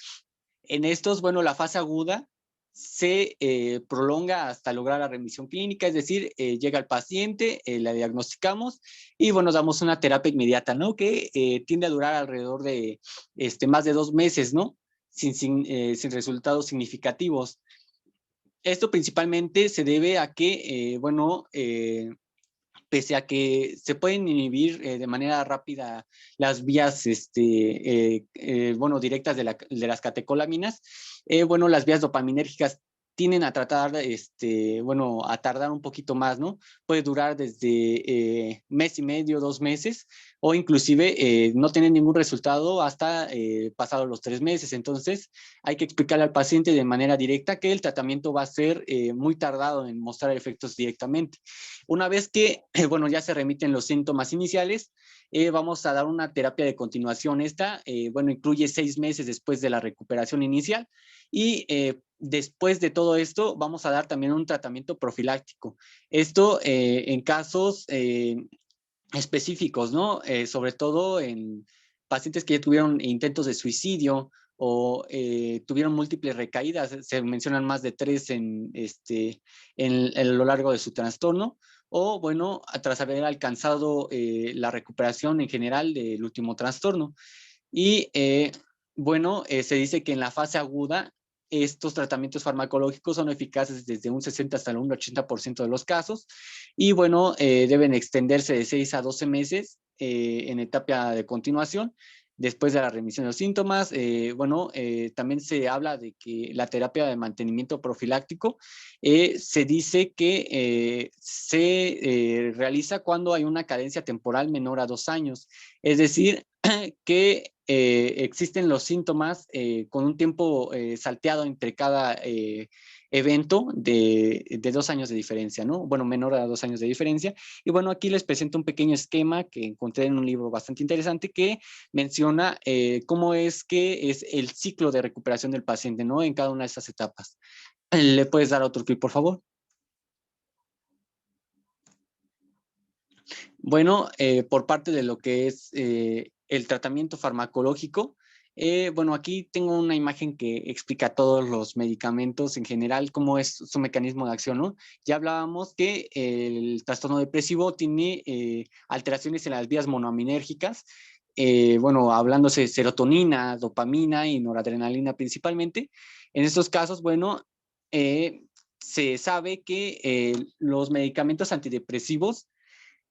En estos, bueno, la fase aguda se prolonga hasta lograr la remisión clínica, es decir, llega el paciente, la diagnosticamos y, bueno, damos una terapia inmediata, ¿no? Que tiende a durar alrededor de más de 2 meses, ¿no? sin resultados significativos. Esto principalmente se debe a que, bueno, pese a que se pueden inhibir de manera rápida las vías, bueno, directas de las catecolaminas, bueno, las vías dopaminérgicas tienden a tratar, bueno, a tardar un poquito más, ¿no? Puede durar desde mes y medio, 2 meses, o inclusive no tener ningún resultado hasta pasados los 3 meses. Entonces, hay que explicarle al paciente de manera directa que el tratamiento va a ser muy tardado en mostrar efectos directamente. Una vez que, bueno, ya se remiten los síntomas iniciales, vamos a dar una terapia de continuación. Esta, bueno, incluye 6 meses después de la recuperación inicial y después de todo esto vamos a dar también un tratamiento profiláctico. Esto en casos específicos, ¿no? Sobre todo en pacientes que ya tuvieron intentos de suicidio o tuvieron múltiples recaídas, se mencionan más de 3 en lo largo de su trastorno, o bueno, tras haber alcanzado la recuperación en general del último trastorno. Y bueno, se dice que en la fase aguda estos tratamientos farmacológicos son eficaces desde un 60 hasta un 80% de los casos y bueno, deben extenderse de 6 a 12 meses en etapa de continuación después de la remisión de los síntomas. Bueno, también se habla de que la terapia de mantenimiento profiláctico se dice que se realiza cuando hay una cadencia temporal menor a 2 años, es decir, que existen los síntomas con un tiempo salteado entre cada evento de 2 años de diferencia, ¿no? Bueno, menor a 2 años de diferencia. Y bueno, aquí les presento un pequeño esquema que encontré en un libro bastante interesante que menciona cómo es que es el ciclo de recuperación del paciente, ¿no? En cada una de estas etapas. ¿Le puedes dar otro clic, por favor? Bueno, por parte de lo que es el tratamiento farmacológico, bueno, aquí tengo una imagen que explica todos los medicamentos en general, cómo es su mecanismo de acción, ¿no? Ya hablábamos que el trastorno depresivo tiene alteraciones en las vías monoaminérgicas, bueno, hablándose de serotonina, dopamina y noradrenalina principalmente. En estos casos, bueno, se sabe que los medicamentos antidepresivos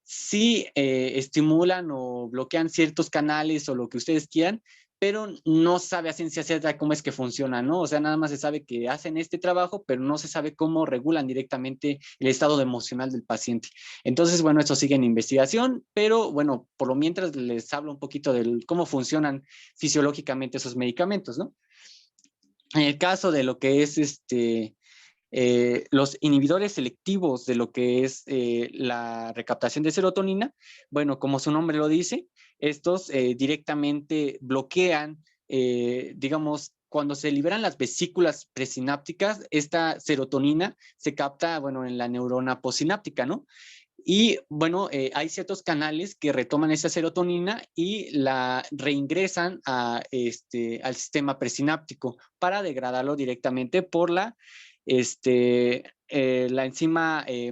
sí estimulan o bloquean ciertos canales o lo que ustedes quieran, pero no sabe a ciencia cierta cómo es que funciona, ¿no? O sea, nada más se sabe que hacen este trabajo, pero no se sabe cómo regulan directamente el estado emocional del paciente. Entonces, bueno, esto sigue en investigación, pero bueno, por lo mientras les hablo un poquito de cómo funcionan fisiológicamente esos medicamentos, ¿no? En el caso de lo que es los inhibidores selectivos de lo que es la recaptación de serotonina, bueno, como su nombre lo dice, estos directamente bloquean, digamos, cuando se liberan las vesículas presinápticas, esta serotonina se capta, bueno, en la neurona posináptica, ¿no? Y bueno, hay ciertos canales que retoman esa serotonina y la reingresan al sistema presináptico para degradarlo directamente por la enzima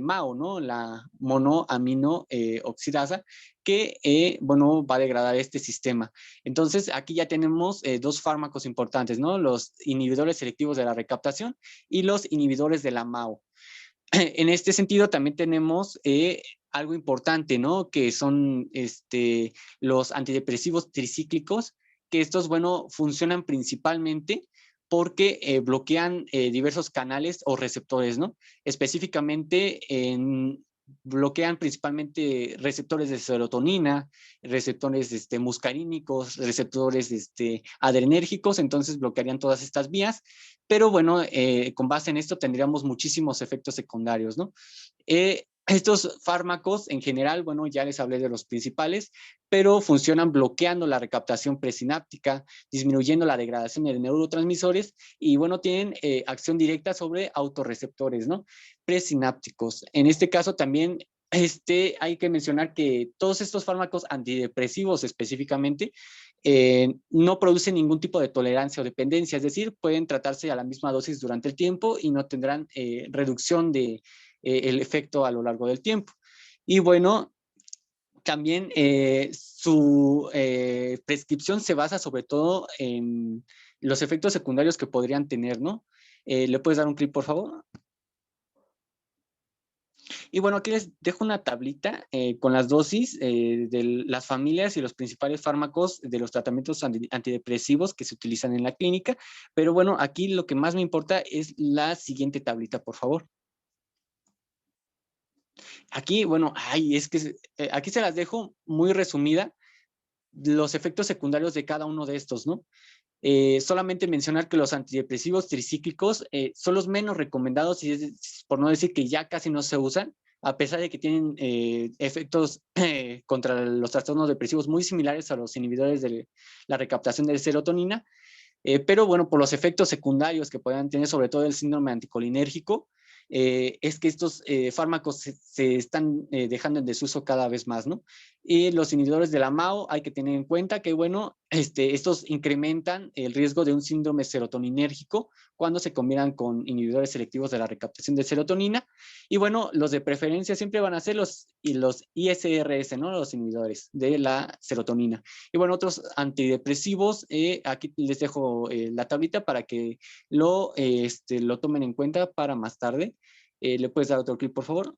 MAO, ¿no? La monoamino oxidasa, que, bueno, va a degradar este sistema. Entonces, aquí ya tenemos dos fármacos importantes, ¿no? Los inhibidores selectivos de la recaptación y los inhibidores de la MAO. En este sentido, también tenemos algo importante, ¿no? Que son los antidepresivos tricíclicos, que estos, bueno, funcionan principalmente porque bloquean diversos canales o receptores, ¿no? Específicamente bloquean principalmente receptores de serotonina, receptores muscarínicos, receptores adrenérgicos, entonces bloquearían todas estas vías, pero bueno, con base en esto tendríamos muchísimos efectos secundarios, ¿no? Estos fármacos en general, bueno, ya les hablé de los principales, pero funcionan bloqueando la recaptación presináptica, disminuyendo la degradación de neurotransmisores y, bueno, tienen acción directa sobre autorreceptores, ¿no? Presinápticos. En este caso también hay que mencionar que todos estos fármacos antidepresivos específicamente no producen ningún tipo de tolerancia o dependencia, es decir, pueden tratarse a la misma dosis durante el tiempo y no tendrán reducción de el efecto a lo largo del tiempo. Y bueno, también su prescripción se basa sobre todo en los efectos secundarios que podrían tener, ¿no? ¿Le puedes dar un clic, por favor? Y bueno, aquí les dejo una tablita con las dosis de las familias y los principales fármacos de los tratamientos antidepresivos que se utilizan en la clínica. Pero bueno, aquí lo que más me importa es la siguiente tablita, por favor. Aquí, bueno, ay, es que aquí se las dejo muy resumida, los efectos secundarios de cada uno de estos, ¿no? Solamente mencionar que los antidepresivos tricíclicos son los menos recomendados y es, por no decir que ya casi no se usan, a pesar de que tienen efectos contra los trastornos depresivos muy similares a los inhibidores de la recaptación de serotonina, pero bueno, por los efectos secundarios que puedan tener, sobre todo el síndrome anticolinérgico, es que estos fármacos se están dejando en desuso cada vez más, ¿no? Y los inhibidores de la MAO hay que tener en cuenta que, bueno, estos incrementan el riesgo de un síndrome serotoninérgico cuando se combinan con inhibidores selectivos de la recaptación de serotonina. Y bueno, los de preferencia siempre van a ser los ISRS, ¿no? Los inhibidores de la serotonina. Y bueno, otros antidepresivos, aquí les dejo la tablita para que lo tomen en cuenta para más tarde. ¿Le puedes dar otro clic, por favor?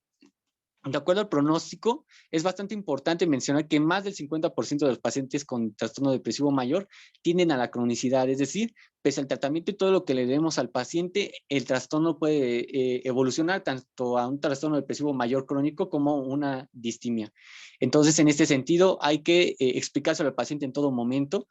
De acuerdo al pronóstico, es bastante importante mencionar que más del 50% de los pacientes con trastorno depresivo mayor tienden a la cronicidad, es decir, pese al tratamiento y todo lo que le demos al paciente, el trastorno puede evolucionar tanto a un trastorno depresivo mayor crónico como una distimia. Entonces, en este sentido, hay que explicárselo al paciente en todo momento,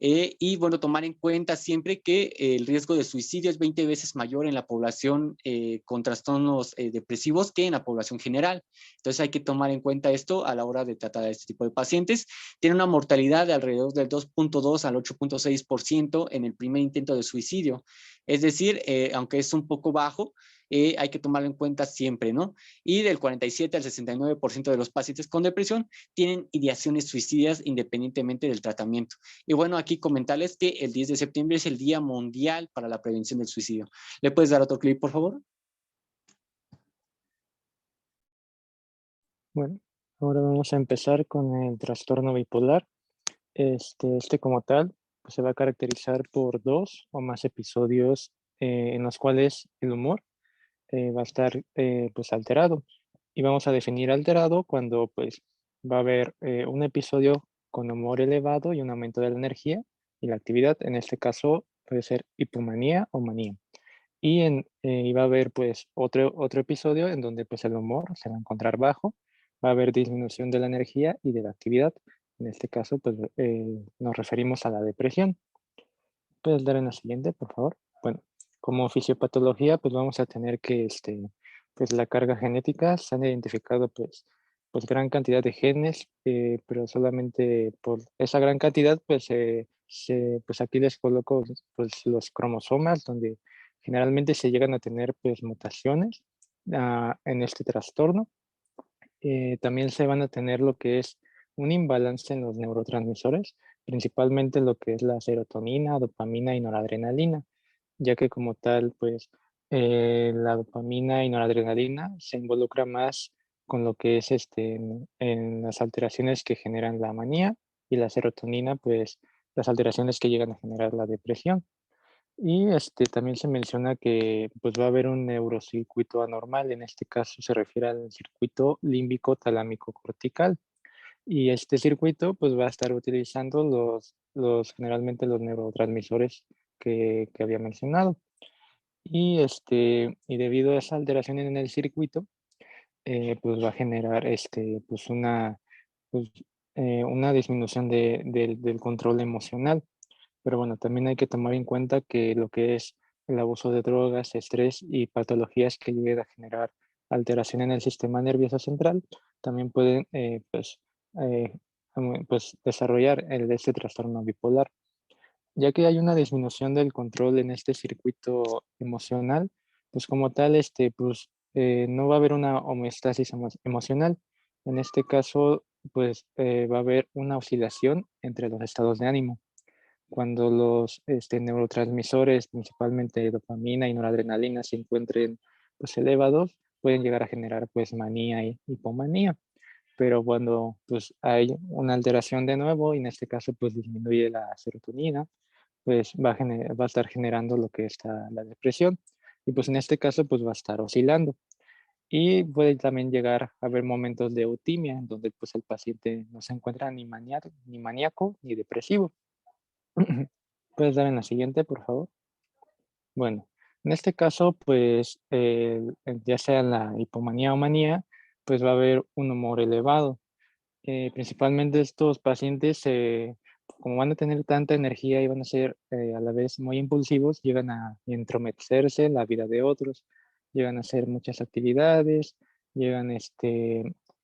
y bueno, tomar en cuenta siempre que el riesgo de suicidio es 20 veces mayor en la población con trastornos depresivos que en la población general. Entonces hay que tomar en cuenta esto a la hora de tratar a este tipo de pacientes. Tiene una mortalidad de alrededor del 2.2 al 8.6% en el primer intento de suicidio. Es decir, aunque es un poco bajo, hay que tomarlo en cuenta siempre, ¿no? Y del 47 al 69% de los pacientes con depresión tienen ideaciones suicidas independientemente del tratamiento. Y bueno, aquí comentarles que el 10 de septiembre es el Día Mundial para la Prevención del Suicidio. ¿Le puedes dar otro clic, por favor?
Bueno, ahora vamos a empezar con el trastorno bipolar. Este como tal, pues se va a caracterizar por dos o más episodios en los cuales el humor va a estar pues alterado. Y vamos a definir alterado cuando pues va a haber un episodio con humor elevado y un aumento de la energía y la actividad. En este caso puede ser hipomanía o manía. Y va a haber pues otro episodio en donde pues el humor se va a encontrar bajo, va a haber disminución de la energía y de la actividad. En este caso pues nos referimos a la depresión. ¿Puedes dar en la siguiente, por favor? Bueno, como fisiopatología, pues vamos a tener que pues la carga genética, se han identificado pues gran cantidad de genes, pero solamente por esa gran cantidad, pues, pues aquí les coloco pues los cromosomas, donde generalmente se llegan a tener pues mutaciones en este trastorno. También se van a tener lo que es un imbalance en los neurotransmisores, principalmente lo que es la serotonina, dopamina y noradrenalina, ya que como tal, pues la dopamina y noradrenalina se involucra más con lo que es en las alteraciones que generan la manía y la serotonina, pues las alteraciones que llegan a generar la depresión. Y también se menciona que pues, va a haber un neurocircuito anormal, en este caso se refiere al circuito límbico talámico cortical. Y este circuito pues, va a estar utilizando generalmente los neurotransmisores que había mencionado. Y debido a esa alteración en el circuito, pues va a generar pues pues, una disminución del control emocional. Pero bueno, también hay que tomar en cuenta que lo que es el abuso de drogas, estrés y patologías que lleguen a generar alteración en el sistema nervioso central también pueden eh, pues desarrollar este trastorno bipolar. Ya que hay una disminución del control en este circuito emocional, pues como tal, pues no va a haber una homeostasis emocional. En este caso, pues va a haber una oscilación entre los estados de ánimo cuando los neurotransmisores, principalmente dopamina y noradrenalina, se encuentren pues, elevados, pueden llegar a generar pues, manía y hipomanía. Pero cuando pues, hay una alteración de nuevo, y en este caso pues, disminuye la serotonina, pues va a estar generando lo que es la depresión. Y pues en este caso, pues va a estar oscilando. Y puede también llegar a haber momentos de eutimia, en donde pues el paciente no se encuentra ni maníaco ni depresivo. ¿Puedes dar en la siguiente, por favor? Bueno, en este caso, pues ya sea la hipomanía o manía, pues va a haber un humor elevado. Principalmente estos pacientes, como van a tener tanta energía y van a ser a la vez muy impulsivos, llegan a entrometerse en la vida de otros, llegan a hacer muchas actividades, llegan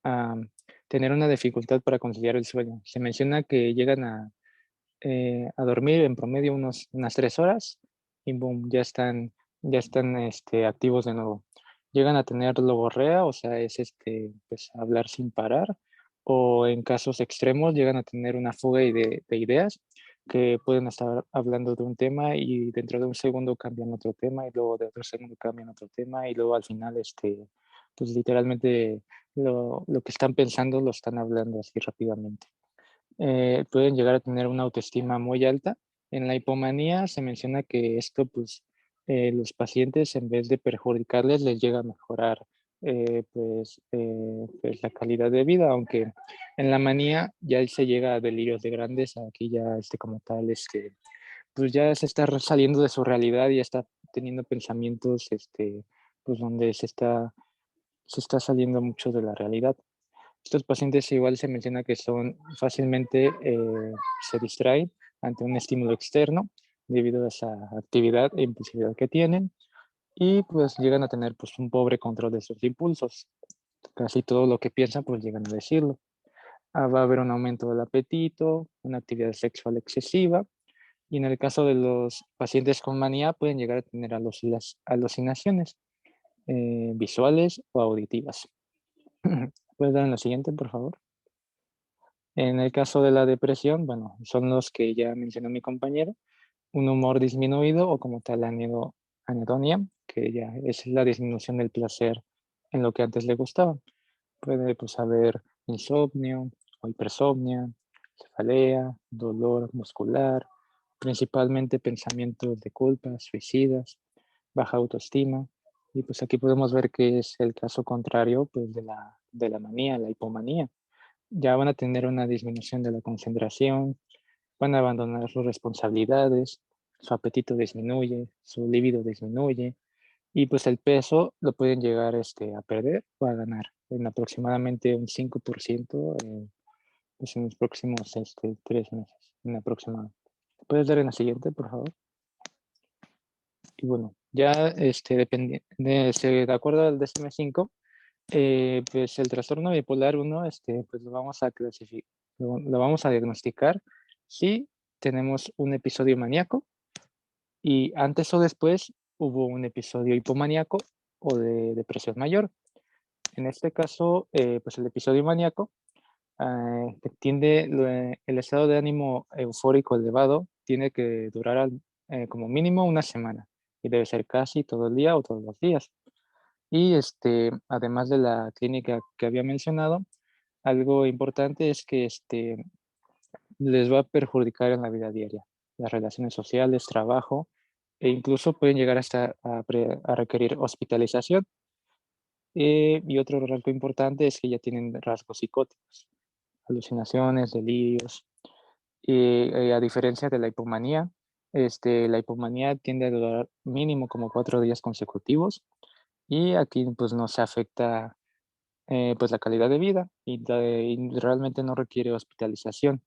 a tener una dificultad para conciliar el sueño. Se menciona que llegan a dormir en promedio unas 3 horas y boom, ya están activos de nuevo. Llegan a tener logorrea, o sea, es pues, hablar sin parar, o en casos extremos llegan a tener una fuga de ideas que pueden estar hablando de un tema y dentro de un segundo cambian otro tema y luego de otro segundo cambian otro tema y luego al final, pues literalmente lo que están pensando lo están hablando así rápidamente. Pueden llegar a tener una autoestima muy alta. En la hipomanía se menciona que esto, pues, los pacientes en vez de perjudicarles, les llega a mejorar pues la calidad de vida, aunque en la manía ya se llega a delirios de grandeza, aquí ya como tal, pues ya se está saliendo de su realidad y ya está teniendo pensamientos pues donde se está saliendo mucho de la realidad. Estos pacientes igual se menciona que son fácilmente, se distraen ante un estímulo externo debido a esa actividad e impulsividad que tienen y pues llegan a tener pues un pobre control de sus impulsos. Casi todo lo que piensan pues llegan a decirlo. Va a haber un aumento del apetito, una actividad sexual excesiva y en el caso de los pacientes con manía pueden llegar a tener alucinaciones visuales o auditivas. ¿Puedes dar en la siguiente, por favor? En el caso de la depresión, bueno, son los que ya mencionó mi compañero, un humor disminuido o como tal anedonia, que ya es la disminución del placer en lo que antes le gustaba. Puede pues haber insomnio o hipersomnia, cefalea, dolor muscular, principalmente pensamientos de culpa, suicidas, baja autoestima. Y pues aquí podemos ver que es el caso contrario pues de la manía, la hipomanía. Ya van a tener una disminución de la concentración, van a abandonar sus responsabilidades, su apetito disminuye, su libido disminuye y pues el peso lo pueden llegar a perder o a ganar en aproximadamente un 5% pues, en los próximos 3 meses, en aproximadamente. ¿Puedes dar en la siguiente, por favor? Y bueno, ya de acuerdo al DSM-5, pues el trastorno bipolar 1, pues lo vamos a clasificar, lo vamos a diagnosticar si tenemos un episodio maníaco y antes o después hubo un episodio hipomaníaco o de depresión mayor. En este caso, pues el episodio maníaco que el estado de ánimo eufórico elevado tiene que durar como mínimo una semana y debe ser casi todo el día o todos los días. Y además de la clínica que había mencionado, algo importante es que les va a perjudicar en la vida diaria, las relaciones sociales, trabajo, e incluso pueden llegar hasta a requerir hospitalización. Y otro rasgo importante es que ya tienen rasgos psicóticos, alucinaciones, delirios. Y a diferencia de la hipomanía tiende a durar mínimo como 4 días consecutivos y aquí pues no se afecta pues la calidad de vida y realmente no requiere hospitalización.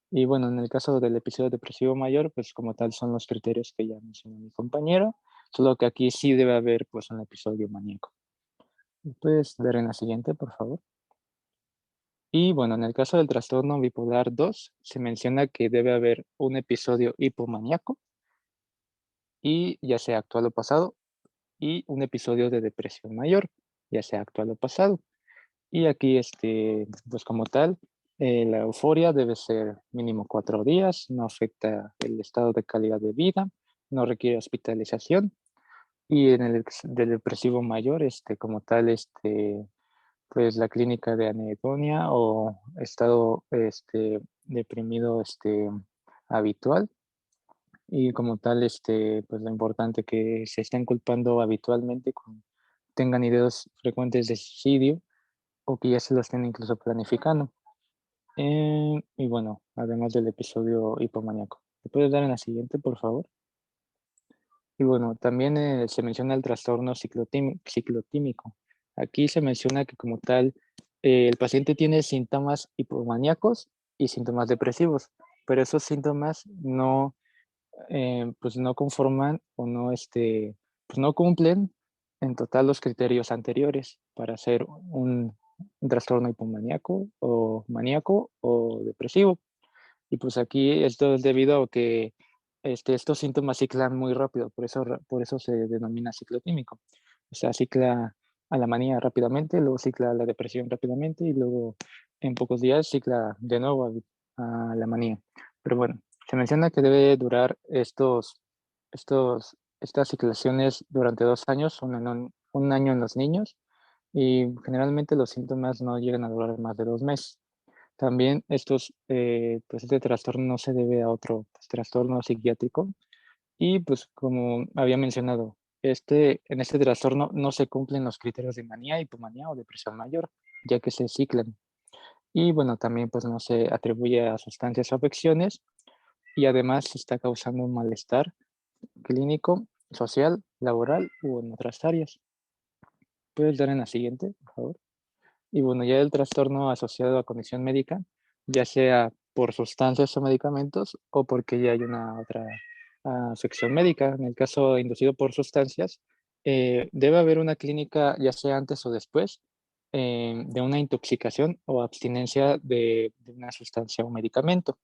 Y bueno, en el caso del episodio depresivo mayor, pues como tal son los criterios que ya mencionó mi compañero, solo que aquí sí debe haber pues un episodio maníaco. ¿Puedes dar en la siguiente, por favor? Y bueno, en el caso del trastorno bipolar 2, se menciona que debe haber un episodio hipomaníaco y ya sea actual o pasado, y un episodio de depresión mayor, ya sea actual o pasado. Y aquí, pues como tal, la euforia debe ser mínimo 4 días, no afecta el estado de calidad de vida, no requiere hospitalización. Y en el del depresivo mayor, como tal, pues la clínica de anedonia o estado deprimido habitual. y como tal, pues lo importante que se estén culpando habitualmente, tengan ideas frecuentes de suicidio o que ya se lo estén incluso planificando. Y bueno, además del episodio hipomaníaco. ¿Me puedes dar en la siguiente, por favor? Y bueno, también se menciona el trastorno ciclotímico. Aquí se menciona que como tal, el paciente tiene síntomas hipomaníacos y síntomas depresivos, pero esos síntomas pues no conforman o no, pues no cumplen en total los criterios anteriores para ser un trastorno hipomaníaco o maníaco o depresivo. Y pues aquí esto es debido a que estos síntomas ciclan muy rápido, por eso se denomina ciclotímico. O sea, cicla a la manía rápidamente, luego cicla a la depresión rápidamente y luego en pocos días cicla de nuevo a la manía. Pero bueno, se menciona que debe durar estas ciclaciones durante 2 años, un año en los niños, y generalmente los síntomas no llegan a durar más de 2 meses. También pues este trastorno no se debe a otro pues, trastorno psiquiátrico y pues como había mencionado, en este trastorno no se cumplen los criterios de manía, hipomanía o depresión mayor, ya que se ciclan. Y bueno, también pues no se atribuye a sustancias o afecciones y además está causando un malestar clínico, social, laboral u en otras áreas. ¿Puedes dar en la siguiente, por favor? Y bueno, ya el trastorno asociado a condición médica, ya sea por sustancias o medicamentos o porque ya hay una otra afección médica. En el caso inducido por sustancias, debe haber una clínica, ya sea antes o después, de una intoxicación o abstinencia de una sustancia o medicamento.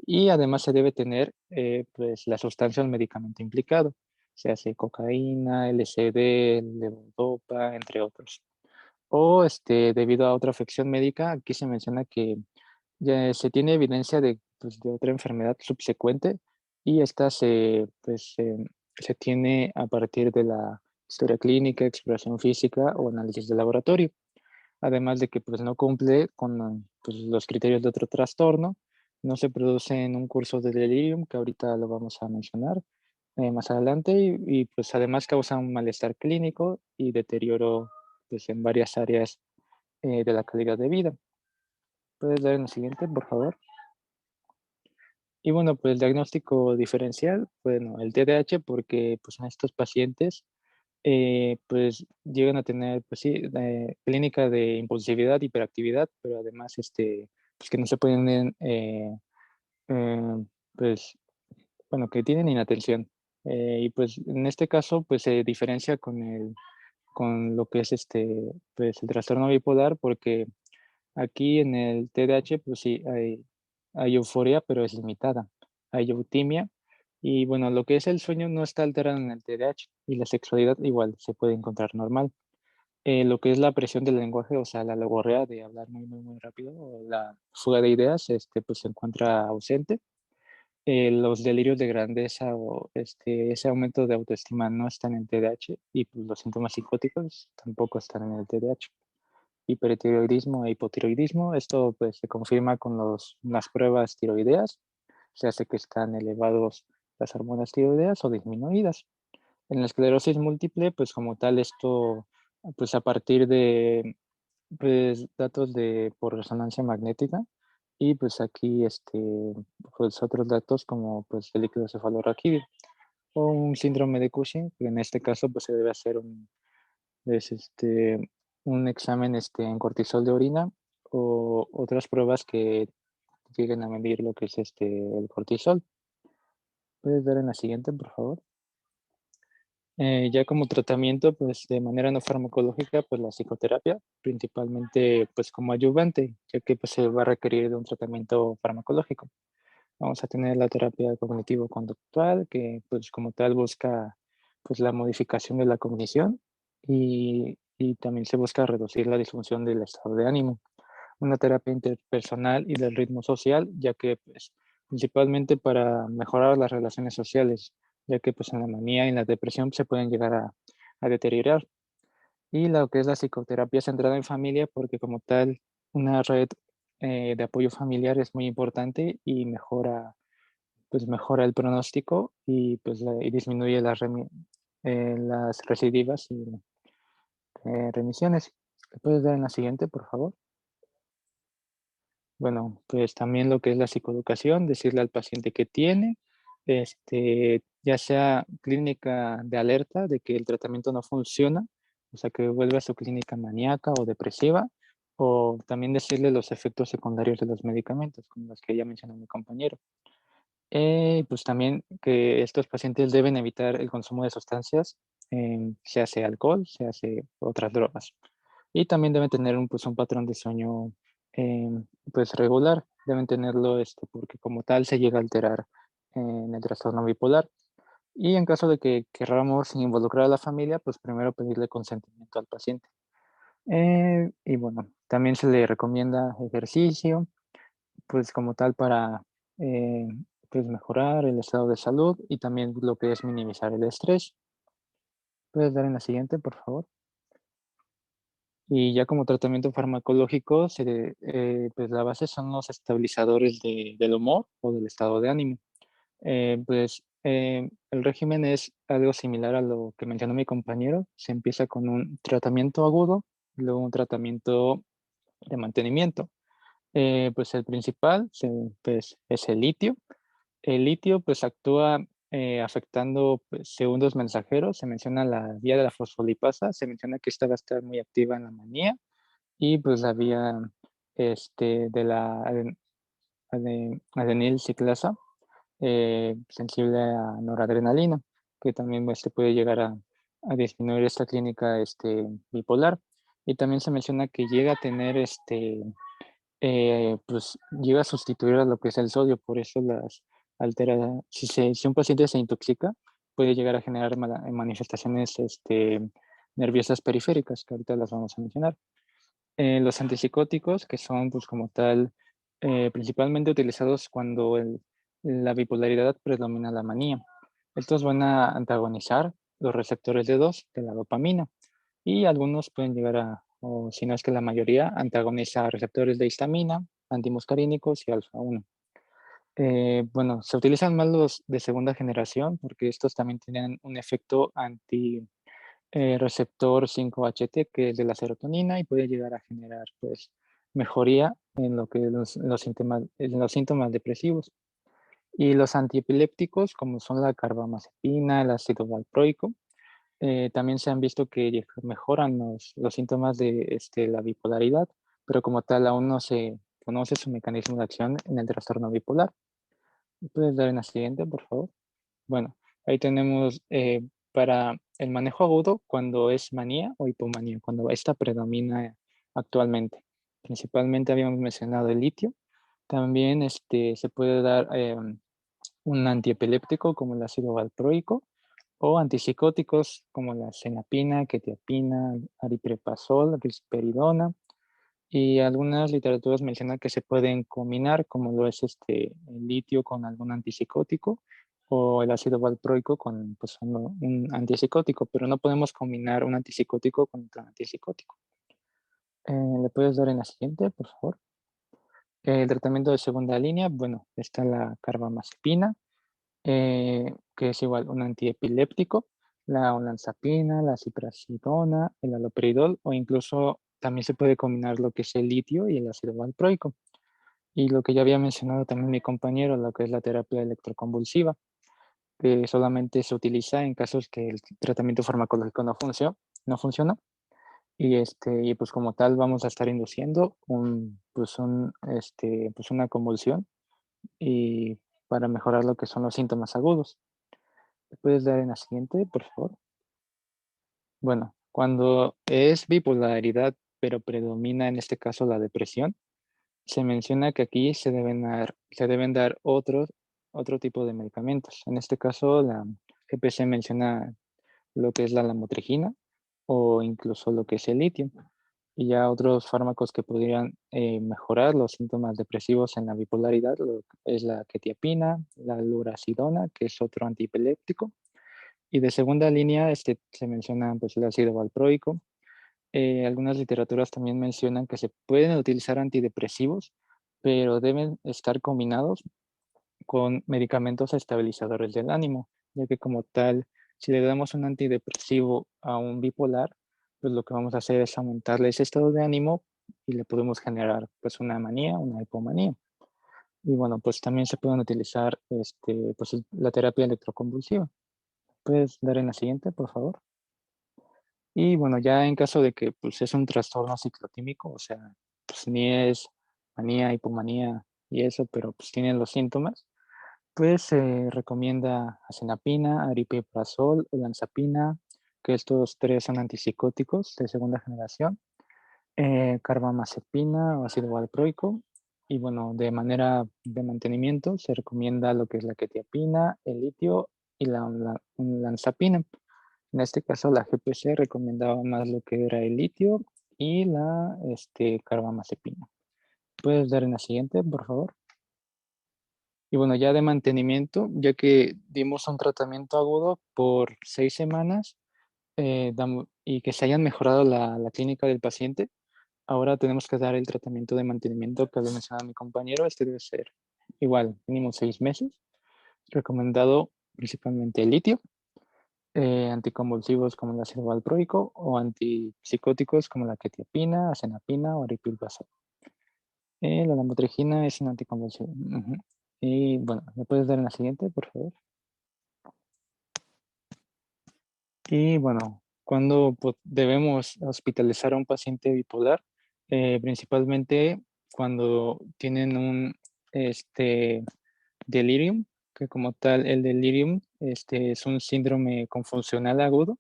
Y además se debe tener pues, la sustancia o el medicamento implicado, se hace cocaína, LSD, levodopa, entre otros. O debido a otra afección médica, aquí se menciona que ya se tiene evidencia pues, de otra enfermedad subsecuente y esta se tiene a partir de la historia clínica, exploración física o análisis de laboratorio. Además de que pues, no cumple con pues, los criterios de otro trastorno, no se produce en un curso de delirium, que ahorita lo vamos a mencionar más adelante, y pues además causa un malestar clínico y deterioro pues, en varias áreas de la calidad de vida. ¿Puedes dar en el siguiente, por favor? Y bueno, pues el diagnóstico diferencial, bueno, el TDAH, porque pues en estos pacientes pues llegan a tener, pues sí, clínica de impulsividad, hiperactividad, pero además, pues que no se pueden, eh, pues, bueno, que tienen inatención. Y pues en este caso, pues se diferencia con lo que es pues el trastorno bipolar, porque aquí en el TDAH, pues sí, hay euforia, pero es limitada. Hay eutimia. Y bueno, lo que es el sueño no está alterado en el TDAH y la sexualidad igual se puede encontrar normal. Lo que es la presión del lenguaje, o sea, la logorrea de hablar muy, muy, muy rápido, o la fuga de ideas, pues se encuentra ausente. Los delirios de grandeza o ese aumento de autoestima no están en TDAH y pues, los síntomas psicóticos tampoco están en el TDAH. Hipertiroidismo e hipotiroidismo, esto pues se confirma con las pruebas tiroideas, se hace que están elevados las hormonas tiroideas o disminuidas. En la esclerosis múltiple, pues como tal, esto, pues a partir de pues, datos por resonancia magnética y pues aquí, pues otros datos como pues el líquido cefalorraquídeo o un síndrome de Cushing, que en este caso pues se debe hacer es, un examen en cortisol de orina o otras pruebas que lleguen a medir lo que es el cortisol. ¿Puedes ver en la siguiente, por favor? Ya como tratamiento, pues de manera no farmacológica, pues la psicoterapia, principalmente pues como ayudante, ya que pues se va a requerir de un tratamiento farmacológico. Vamos a tener la terapia cognitivo-conductual, que pues como tal busca pues la modificación de la cognición y también se busca reducir la disfunción del estado de ánimo. Una terapia interpersonal y del ritmo social, ya que pues, principalmente para mejorar las relaciones sociales, ya que pues en la manía y en la depresión se pueden llegar a deteriorar. Y lo que es la psicoterapia centrada en familia, porque como tal una red de apoyo familiar es muy importante y mejora pues mejora el pronóstico y pues y disminuye las recidivas y remisiones. ¿Me puedes dar en la siguiente, por favor? Bueno, pues también lo que es la psicoeducación, decirle al paciente que tiene, ya sea clínica de alerta de que el tratamiento no funciona, o sea, que vuelve a su clínica maníaca o depresiva, o también decirle los efectos secundarios de los medicamentos, como los que ya mencionó mi compañero. Pues también que estos pacientes deben evitar el consumo de sustancias, se hace alcohol, se hace otras drogas. Y también deben tener pues, un patrón de sueño pues regular. Deben tenerlo porque como tal se llega a alterar en el trastorno bipolar. Y en caso de que queramos involucrar a la familia, pues primero pedirle consentimiento al paciente. Y bueno, también se le recomienda ejercicio, pues como tal para eh, pues mejorar el estado de salud y también lo que es minimizar el estrés. ¿Puedes dar en la siguiente, por favor? Y ya como tratamiento farmacológico, pues la base son los estabilizadores del humor o del estado de ánimo. El régimen es algo similar a lo que mencionó mi compañero. Se empieza con un tratamiento agudo, luego un tratamiento de mantenimiento. Pues el principal pues, es el litio. El litio pues actúa afectando pues, segundos mensajeros. Se menciona la vía de la fosfolipasa, se menciona que esta va a estar muy activa en la manía y pues la vía de la adenil ciclasa, sensible a noradrenalina, que también puede llegar a disminuir esta clínica bipolar. Y también se menciona que llega a tener pues llega a sustituir a lo que es el sodio, por eso las altera. Si un paciente se intoxica, puede llegar a generar manifestaciones nerviosas periféricas, que ahorita las vamos a mencionar. Los antipsicóticos, que son pues como tal, principalmente utilizados cuando la bipolaridad predomina la manía. Estos van a antagonizar los receptores de 2 de la dopamina y algunos pueden llegar o si no es que la mayoría, antagoniza receptores de histamina, antimuscarínicos y alfa-1. Bueno, se utilizan más los de segunda generación porque estos también tienen un efecto anti receptor 5-HT, que es de la serotonina y puede llegar a generar pues mejoría en lo que en los síntomas depresivos. Y los antiepilépticos, como son la carbamazepina, el ácido valproico, también se han visto que mejoran los síntomas de la bipolaridad, pero como tal aún no se conoce su mecanismo de acción en el trastorno bipolar. ¿Puedes dar en la siguiente, por favor? Bueno, ahí tenemos para el manejo agudo cuando es manía o hipomanía, cuando esta predomina actualmente. Principalmente habíamos mencionado el litio. También se puede dar un antiepiléptico como el ácido valproico o antipsicóticos como la senapina, quetiapina, aripiprazol, risperidona. Y algunas literaturas mencionan que se pueden combinar, como lo es el litio con algún antipsicótico o el ácido valproico con pues, un antipsicótico, pero no podemos combinar un antipsicótico con otro antipsicótico. ¿Le puedes dar en la siguiente, por favor? El tratamiento de segunda línea, bueno, está la carbamazepina, que es igual un antiepiléptico, la olanzapina, la ciprasidona, el haloperidol o incluso también se puede combinar lo que es el litio y el ácido valproico. Y lo que ya había mencionado también mi compañero, lo que es la terapia electroconvulsiva, que solamente se utiliza en casos que el tratamiento farmacológico no funciona. Y pues como tal vamos a estar induciendo pues una convulsión y para mejorar lo que son los síntomas agudos. ¿Me puedes dar en la siguiente, por favor? Bueno, cuando es bipolaridad, pero predomina en este caso la depresión, se menciona que aquí se deben dar otro tipo de medicamentos. En este caso, la GPC menciona lo que es la lamotrigina o incluso lo que es el litio. Y ya otros fármacos que podrían mejorar los síntomas depresivos en la bipolaridad es la quetiapina, la lurasidona, que es otro antiepiléptico. Y de segunda línea se menciona pues, el ácido valproico. Algunas literaturas también mencionan que se pueden utilizar antidepresivos, pero deben estar combinados con medicamentos estabilizadores del ánimo, ya que como tal, si le damos un antidepresivo a un bipolar, pues lo que vamos a hacer es aumentarle ese estado de ánimo y le podemos generar pues una manía, una hipomanía. Y bueno, pues también se pueden utilizar pues la terapia electroconvulsiva. ¿Puedes dar en la siguiente, por favor? Y bueno, ya en caso de que pues es un trastorno ciclotímico, o sea, pues ni es manía, hipomanía y eso, pero pues tienen los síntomas, pues se recomienda acenapina, aripiprazol, olanzapina, que estos tres son antipsicóticos de segunda generación, carbamazepina o ácido valproico. Y bueno, de manera de mantenimiento se recomienda lo que es la quetiapina, el litio y la olanzapina. En este caso, la GPC recomendaba más lo que era el litio y la carbamazepina. ¿Puedes dar en la siguiente, por favor? Y bueno, ya de mantenimiento, ya que dimos un tratamiento agudo por 6 semanas y que se hayan mejorado la clínica del paciente, ahora tenemos que dar el tratamiento de mantenimiento que había mencionado mi compañero. Este debe ser igual, mínimo 6 meses. Recomendado principalmente el litio, anticonvulsivos como el ácido valproico o antipsicóticos como la quetiapina, acenapina o aripiprazol. La lamotrigina es un anticonvulsivo. Ujú. Y bueno, ¿me puedes dar en la siguiente, por favor? Y bueno, cuando debemos hospitalizar a un paciente bipolar, principalmente cuando tienen un delirium, que como tal el delirium es un síndrome confusional agudo,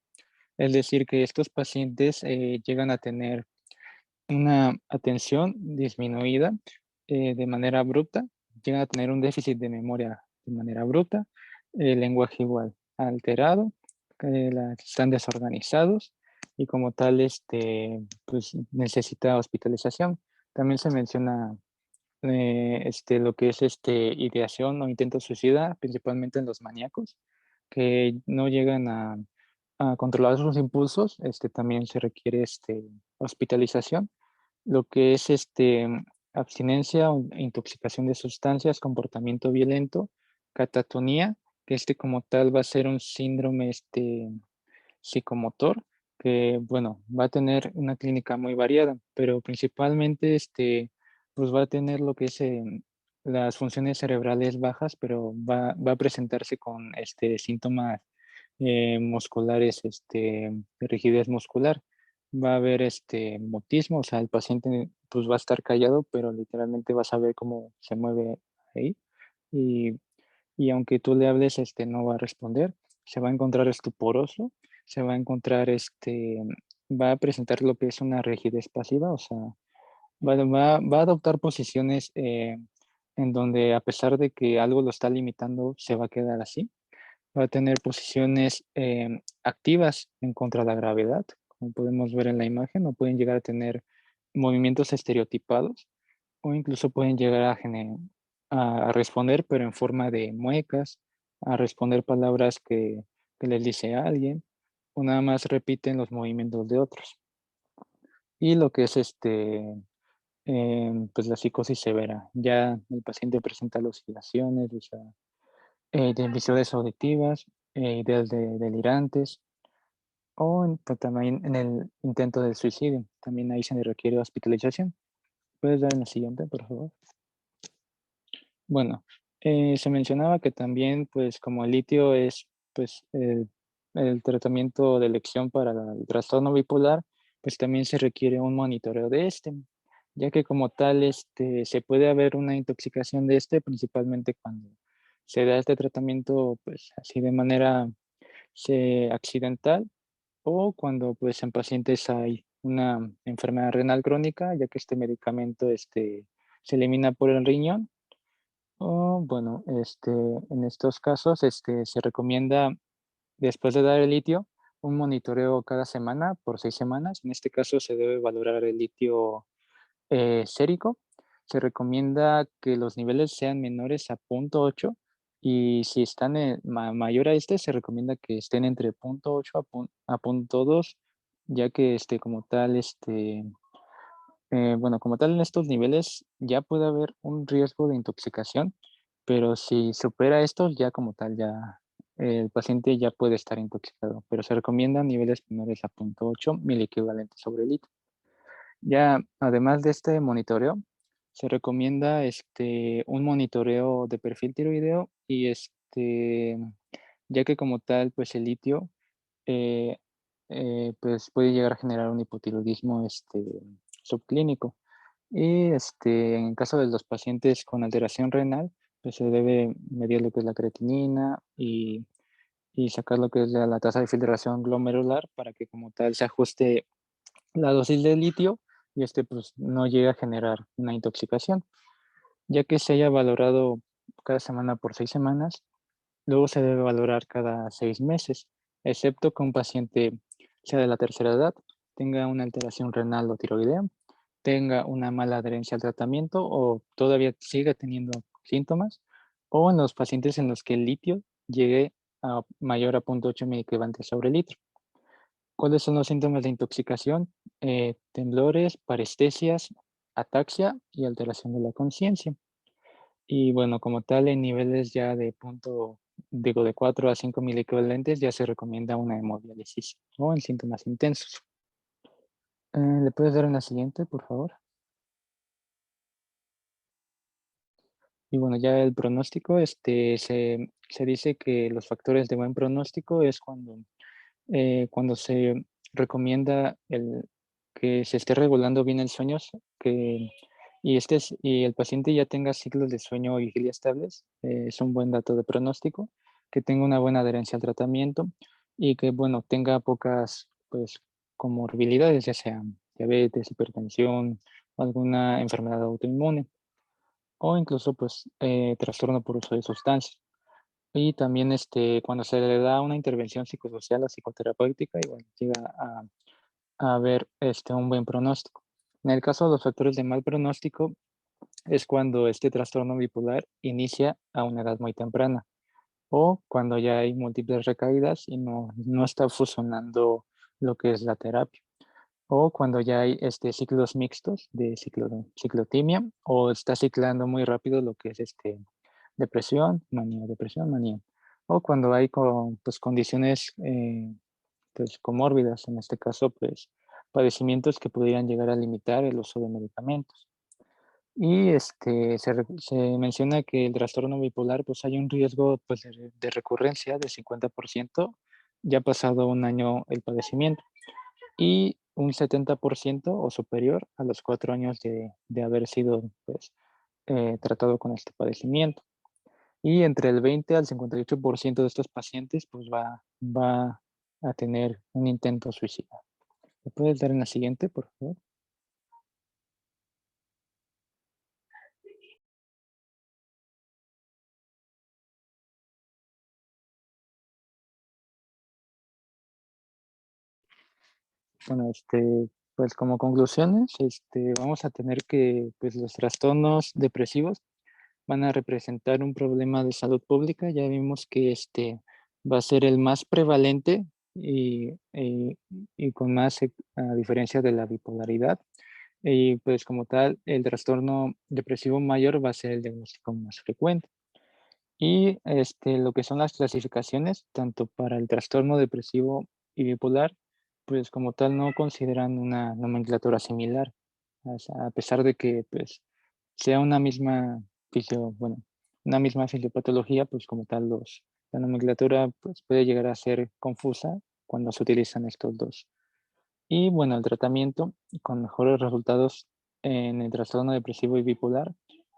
es decir, que estos pacientes llegan a tener una atención disminuida de manera abrupta, llegan a tener un déficit de memoria de manera abrupta, el lenguaje igual alterado, están desorganizados y como tal pues necesita hospitalización. También se menciona lo que es ideación o intento suicida, principalmente en los maníacos, que no llegan a controlar sus impulsos, también se requiere hospitalización. Lo que es abstinencia o intoxicación de sustancias, comportamiento violento, catatonía, que como tal va a ser un síndrome psicomotor, que bueno, va a tener una clínica muy variada, pero principalmente pues va a tener lo que es las funciones cerebrales bajas, pero va a presentarse con síntomas musculares, de rigidez muscular. Va a haber mutismo, o sea, el paciente pues va a estar callado, pero literalmente vas a ver cómo se mueve ahí. Y, y aunque tú le hables, no va a responder, se va a encontrar estuporoso, se va a encontrar, va a presentar lo que es una rigidez pasiva, o sea, va a adoptar posiciones en donde a pesar de que algo lo está limitando, se va a quedar así. Va a tener posiciones activas en contra de la gravedad, como podemos ver en la imagen, o pueden llegar a tener movimientos estereotipados, o incluso pueden llegar a responder, pero en forma de muecas, a responder palabras que les dice alguien, o nada más repiten los movimientos de otros. Y lo que es pues la psicosis severa, ya el paciente presenta alucinaciones, o sea, de visiones auditivas, ideas delirantes, o pues, también en el intento del suicidio. También ahí se le requiere hospitalización. ¿Puedes dar en la siguiente, por favor? Bueno, se mencionaba que también, pues como el litio es pues el tratamiento de elección para el trastorno bipolar, pues también se requiere un monitoreo de ya que como tal se puede haber una intoxicación de principalmente cuando se da este tratamiento pues así de manera accidental o cuando pues en pacientes hay una enfermedad renal crónica, ya que este medicamento se elimina por el riñón. O bueno, en estos casos se recomienda, después de dar el litio, un monitoreo cada semana por 6 semanas. En este caso se debe valorar el litio sérico. Se recomienda que los niveles sean menores a 0.8 y si están mayor a se recomienda que estén entre 0.8 a 0.2, ya que como tal, bueno, como tal en estos niveles ya puede haber un riesgo de intoxicación, pero si supera esto, ya como tal, ya el paciente ya puede estar intoxicado, pero se recomiendan niveles menores a 0.8 miliequivalentes sobre litro. Ya, además de este monitoreo, se recomienda un monitoreo de perfil tiroideo y ya que como tal, pues el litio eh, pues puede llegar a generar un hipotiroidismo subclínico. Y en caso de los pacientes con alteración renal, pues se debe medir lo que es la creatinina y sacar lo que es la tasa de filtración glomerular para que como tal se ajuste la dosis de litio y pues no llegue a generar una intoxicación, ya que se haya valorado cada semana por 6 semanas. Luego se debe valorar cada 6 meses, excepto que un paciente sea de la tercera edad, tenga una alteración renal o tiroidea, tenga una mala adherencia al tratamiento o todavía siga teniendo síntomas, o en los pacientes en los que el litio llegue a mayor a 0.8 miligramos sobre litro. ¿Cuáles son los síntomas de intoxicación? Temblores, parestesias, ataxia y alteración de la conciencia. Y bueno, como tal, en niveles ya de 4 a 5 miliequivalentes ya se recomienda una hemodiálisis o en síntomas intensos. ¿Le puedes dar una siguiente, por favor? Y bueno, ya el pronóstico, se dice que los factores de buen pronóstico es cuando se recomienda que se esté regulando bien el sueño, que, y el paciente ya tenga ciclos de sueño o vigilia estables, es un buen dato de pronóstico, que tenga una buena adherencia al tratamiento y que, bueno, tenga pocas, pues, comorbilidades, ya sean diabetes, hipertensión o alguna enfermedad autoinmune o incluso, pues, trastorno por uso de sustancias. Y también, cuando se le da una intervención psicosocial o psicoterapéutica, igual llega a haber, un buen pronóstico. En el caso de los factores de mal pronóstico, es cuando este trastorno bipolar inicia a una edad muy temprana, o cuando ya hay múltiples recaídas y no está funcionando lo que es la terapia, o cuando ya hay, ciclos mixtos de ciclotimia, o está ciclando muy rápido lo que es, depresión, manía. O cuando hay pues, condiciones pues, comórbidas, en este caso, pues, padecimientos que pudieran llegar a limitar el uso de medicamentos. Y se menciona que el trastorno bipolar, pues hay un riesgo pues, de recurrencia de 50% ya pasado un año el padecimiento y un 70% o superior a los 4 años de haber sido pues, tratado con este padecimiento. Y entre el 20 al 58% de estos pacientes pues va a tener un intento suicida. ¿Me puedes dar en la siguiente, por favor? Bueno, pues como conclusiones, vamos a tener que pues los trastornos depresivos van a representar un problema de salud pública. Ya vimos que va a ser el más prevalente y con más, a diferencia de la bipolaridad. Y pues como tal, el trastorno depresivo mayor va a ser el diagnóstico más frecuente. Y lo que son las clasificaciones, tanto para el trastorno depresivo y bipolar, pues como tal no consideran una nomenclatura similar, a pesar de que pues sea bueno, una misma fisiopatología, pues como tal la nomenclatura pues puede llegar a ser confusa cuando se utilizan estos dos. Y bueno, el tratamiento con mejores resultados en el trastorno depresivo y bipolar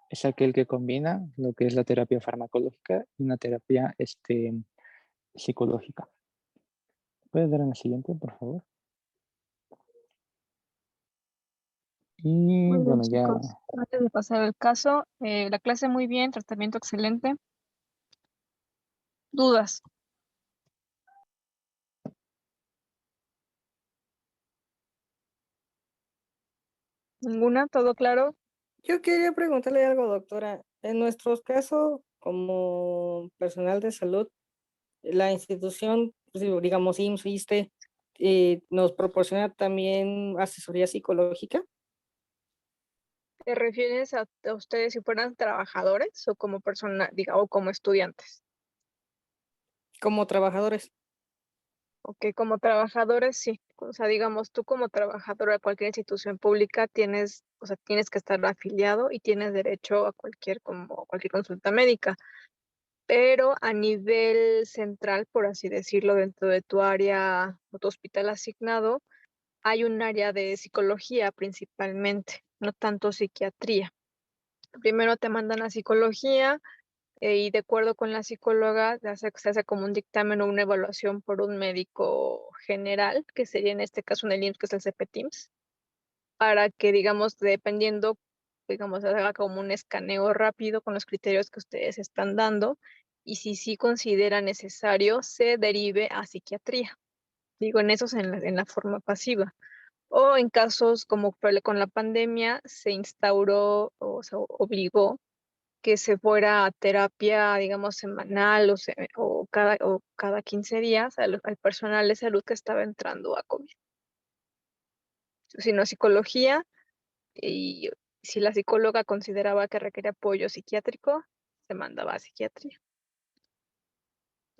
es aquel que combina lo que es la terapia farmacológica y una terapia psicológica. ¿Puedes dar en la siguiente, por favor? Y
Muy bien,
bueno, ya,
chicos. Antes de pasar al caso, la clase muy bien, tratamiento excelente. ¿Dudas? ¿Ninguna? ¿Todo claro?
Yo quería preguntarle algo, doctora. En nuestros casos, como personal de salud, la institución, pues, digamos, IMSS, ISSSTE, nos proporciona también asesoría psicológica.
¿Te refieres a ustedes si fueran trabajadores o como persona, o como estudiantes?
Como trabajadores.
Ok, como trabajadores, sí. O sea, digamos, tú como trabajador de cualquier institución pública tienes, o sea, tienes que estar afiliado y tienes derecho a cualquier consulta médica. Pero a nivel central, por así decirlo, dentro de tu área o tu hospital asignado, hay un área de psicología principalmente, no tanto psiquiatría. Primero te mandan a psicología y de acuerdo con la psicóloga se hace como un dictamen o una evaluación por un médico general, que sería en este caso en el IMSS, que es el CPTIMS, para que, digamos, dependiendo, digamos, haga como un escaneo rápido con los criterios que ustedes están dando y si sí considera necesario, se derive a psiquiatría. Digo, en esos en la forma pasiva. O en casos como fue con la pandemia, se instauró o se obligó que se fuera a terapia, digamos, semanal o cada 15 días al personal de salud que estaba entrando a COVID. Sino psicología, y si la psicóloga consideraba que requería apoyo psiquiátrico, se mandaba a psiquiatría.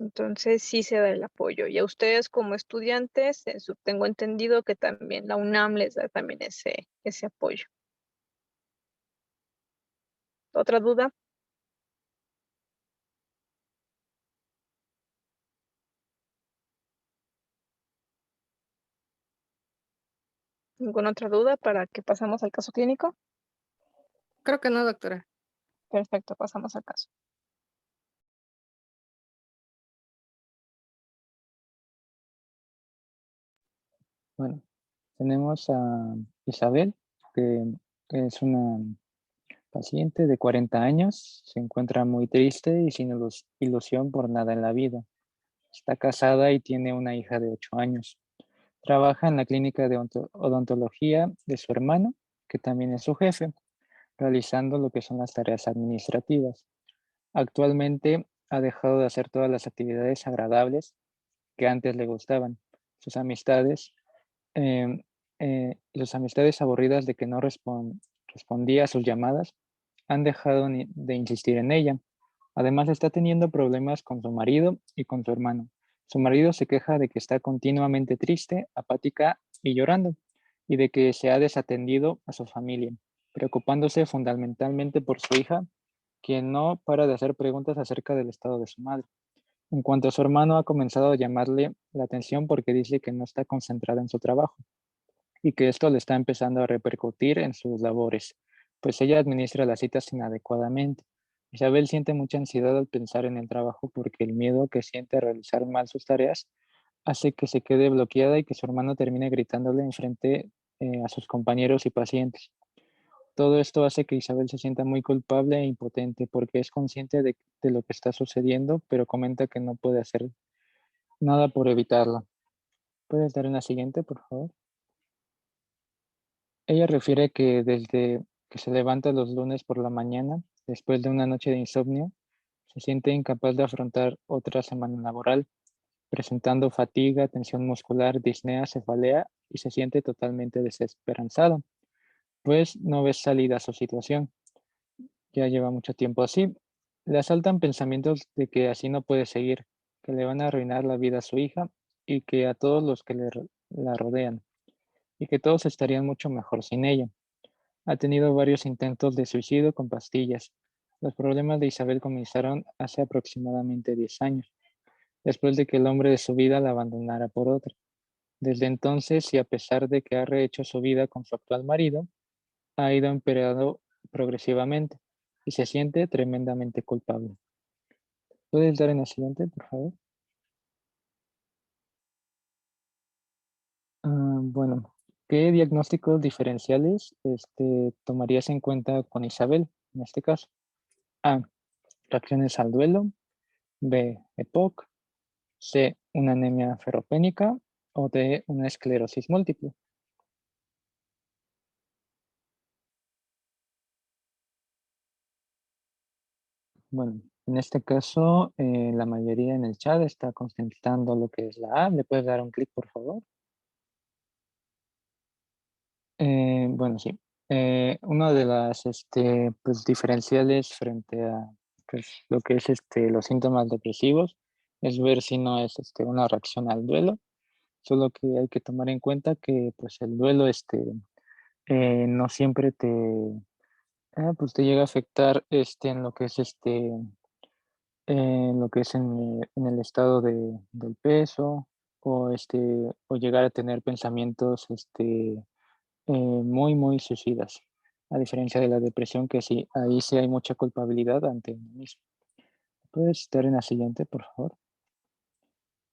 Entonces sí se da el apoyo. Y a ustedes como estudiantes, tengo entendido que también la UNAM les da también ese apoyo. ¿Otra duda? ¿Ninguna otra duda para que pasamos al caso clínico?
Creo que no, doctora.
Perfecto, pasamos al caso.
Bueno, tenemos a Isabel, que es una paciente de 40 años, se encuentra muy triste y sin ilusión por nada en la vida. Está casada y tiene una hija de 8 años. Trabaja en la clínica de odontología de su hermano, que también es su jefe, realizando lo que son las tareas administrativas. Actualmente ha dejado de hacer todas las actividades agradables que antes le gustaban. Sus amistades, em, sus amistades aburridas de que no respondía a sus llamadas, han dejado de insistir en ella. Además, está teniendo problemas con su marido y con su hermano. Su marido se queja de que está continuamente triste, apática y llorando, y de que se ha desatendido a su familia, preocupándose fundamentalmente por su hija, quien no para de hacer preguntas acerca del estado de su madre. En cuanto a su hermano, ha comenzado a llamarle la atención porque dice que no está concentrada en su trabajo y que esto le está empezando a repercutir en sus labores, pues ella administra las citas inadecuadamente. Isabel siente mucha ansiedad al pensar en el trabajo porque el miedo que siente a realizar mal sus tareas hace que se quede bloqueada y que su hermano termine gritándole en frente a sus compañeros y pacientes. Todo esto hace que Isabel se sienta muy culpable e impotente porque es consciente de lo que está sucediendo, pero comenta que no puede hacer nada por evitarlo. ¿Puedes dar una siguiente, por favor? Ella refiere que desde que se levanta los lunes por la mañana, después de una noche de insomnio, se siente incapaz de afrontar otra semana laboral, presentando fatiga, tensión muscular, disnea, cefalea y se siente totalmente desesperanzada, pues no ve salida a su situación. Ya lleva mucho tiempo así. Le asaltan pensamientos de que así no puede seguir, que le van a arruinar la vida a su hija y que a todos los que la rodean, y que todos estarían mucho mejor sin ella. Ha tenido varios intentos de suicidio con pastillas. Los problemas de Isabel comenzaron hace aproximadamente 10 años, después de que el hombre de su vida la abandonara por otra. Desde entonces, y a pesar de que ha rehecho su vida con su actual marido, ha ido empeorando progresivamente y se siente tremendamente culpable. ¿Puedes dar en el siguiente, por favor? Bueno, ¿qué diagnósticos diferenciales tomarías en cuenta con Isabel en este caso? A. Reacciones al duelo. B. EPOC. C. Una anemia ferropénica. O D. Una esclerosis múltiple. Bueno, en este caso, la mayoría en el chat está concentrando lo que es la A. ¿Le puedes dar un clic, por favor? Bueno, sí. una de las pues, diferenciales frente a pues, lo que es los síntomas depresivos es ver si no es una reacción al duelo, solo que hay que tomar en cuenta que pues, el duelo no siempre pues, te llega a afectar en lo que es en lo que es en el estado del peso o, o llegar a tener pensamientos muy, muy suicidas, a diferencia de la depresión que sí, ahí sí hay mucha culpabilidad ante uno mismo. ¿Puedes estar en la siguiente, por favor?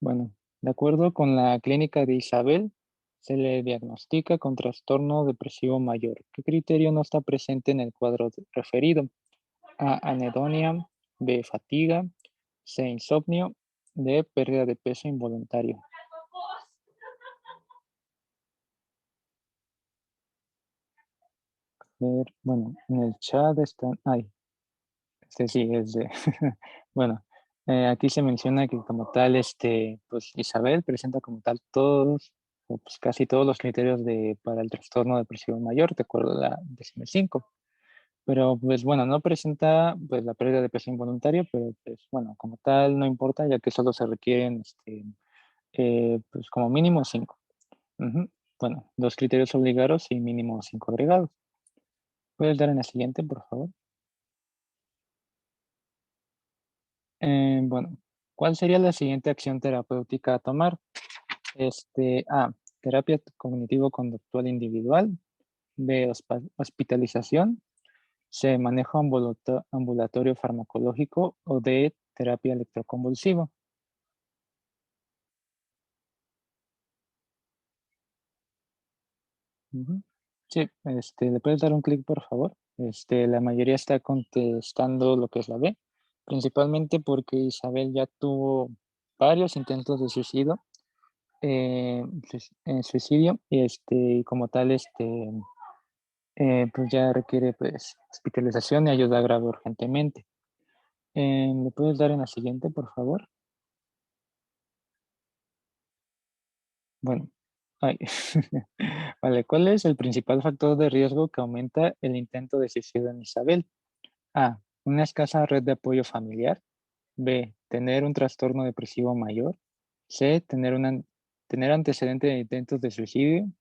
Bueno, de acuerdo con la clínica de Isabel, se le diagnostica con trastorno depresivo mayor. ¿Qué criterio no está presente en el cuadro referido? A, anedonia, B, fatiga, C, insomnio, D, pérdida de peso involuntario. Bueno, en el chat están, ay, sí, es de, bueno, aquí se menciona que como tal, pues Isabel presenta como tal todos, o pues casi todos los criterios para el trastorno depresivo mayor, de acuerdo a la DSM-5. Pero pues bueno, no presenta pues la pérdida de peso involuntario, pero pues bueno, como tal no importa, ya que solo se requieren pues como mínimo 5. Bueno, 2 criterios obligados y mínimo 5 agregados. ¿Puedes dar en la siguiente, por favor? Bueno, ¿cuál sería la siguiente acción terapéutica a tomar? A, terapia cognitivo-conductual individual. B, hospitalización. C, manejo ambulatorio farmacológico. O D, terapia electroconvulsiva. Sí, ¿le puedes dar un clic, por favor? La mayoría está contestando lo que es la B, principalmente porque Isabel ya tuvo varios intentos de suicidio, suicidio y como tal, pues ya requiere pues hospitalización y ayuda grave urgentemente. ¿Le puedes dar en la siguiente, por favor? Bueno, ay. Vale, ¿cuál es el principal factor de riesgo que aumenta el intento de suicidio en Isabel? A, una escasa red de apoyo familiar. B, tener un trastorno depresivo mayor. C, tener antecedente de intentos de suicidio.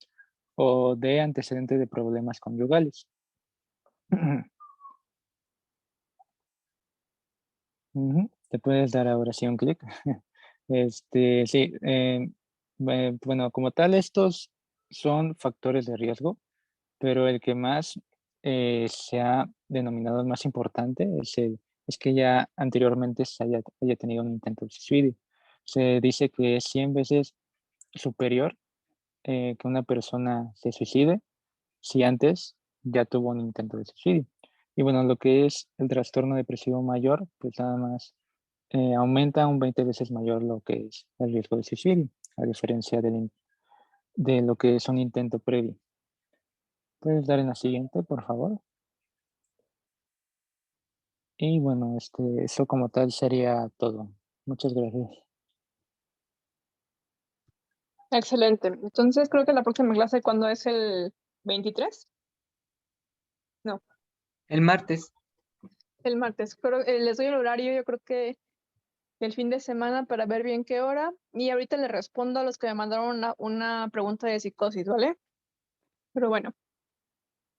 O D, antecedente de problemas conyugales. Te puedes dar ahora sí un clic. Sí, bueno, como tal, estos son factores de riesgo, pero el que más se ha denominado el más importante es que ya anteriormente haya tenido un intento de suicidio. Se dice que es 100 veces superior que una persona se suicide si antes ya tuvo un intento de suicidio. Y bueno, lo que es el trastorno depresivo mayor, pues nada más aumenta un 20 veces mayor lo que es el riesgo de suicidio, a diferencia de lo que es un intento previo. ¿Puedes dar en la siguiente, por favor? Y bueno, eso como tal sería todo. Muchas gracias.
Excelente. Entonces creo que la próxima clase, ¿cuándo es el 23? No,
El martes.
el martes. Pero, les doy el horario, yo creo que el fin de semana para ver bien qué hora. Y ahorita le respondo a los que me mandaron una pregunta de psicosis, ¿vale? Pero bueno,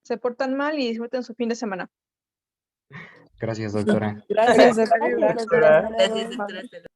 se portan mal y disfruten su fin de semana.
Gracias, doctora.
Gracias,
Gracias,
doctora.
doctora.
Hasta luego.
Gracias, doctora.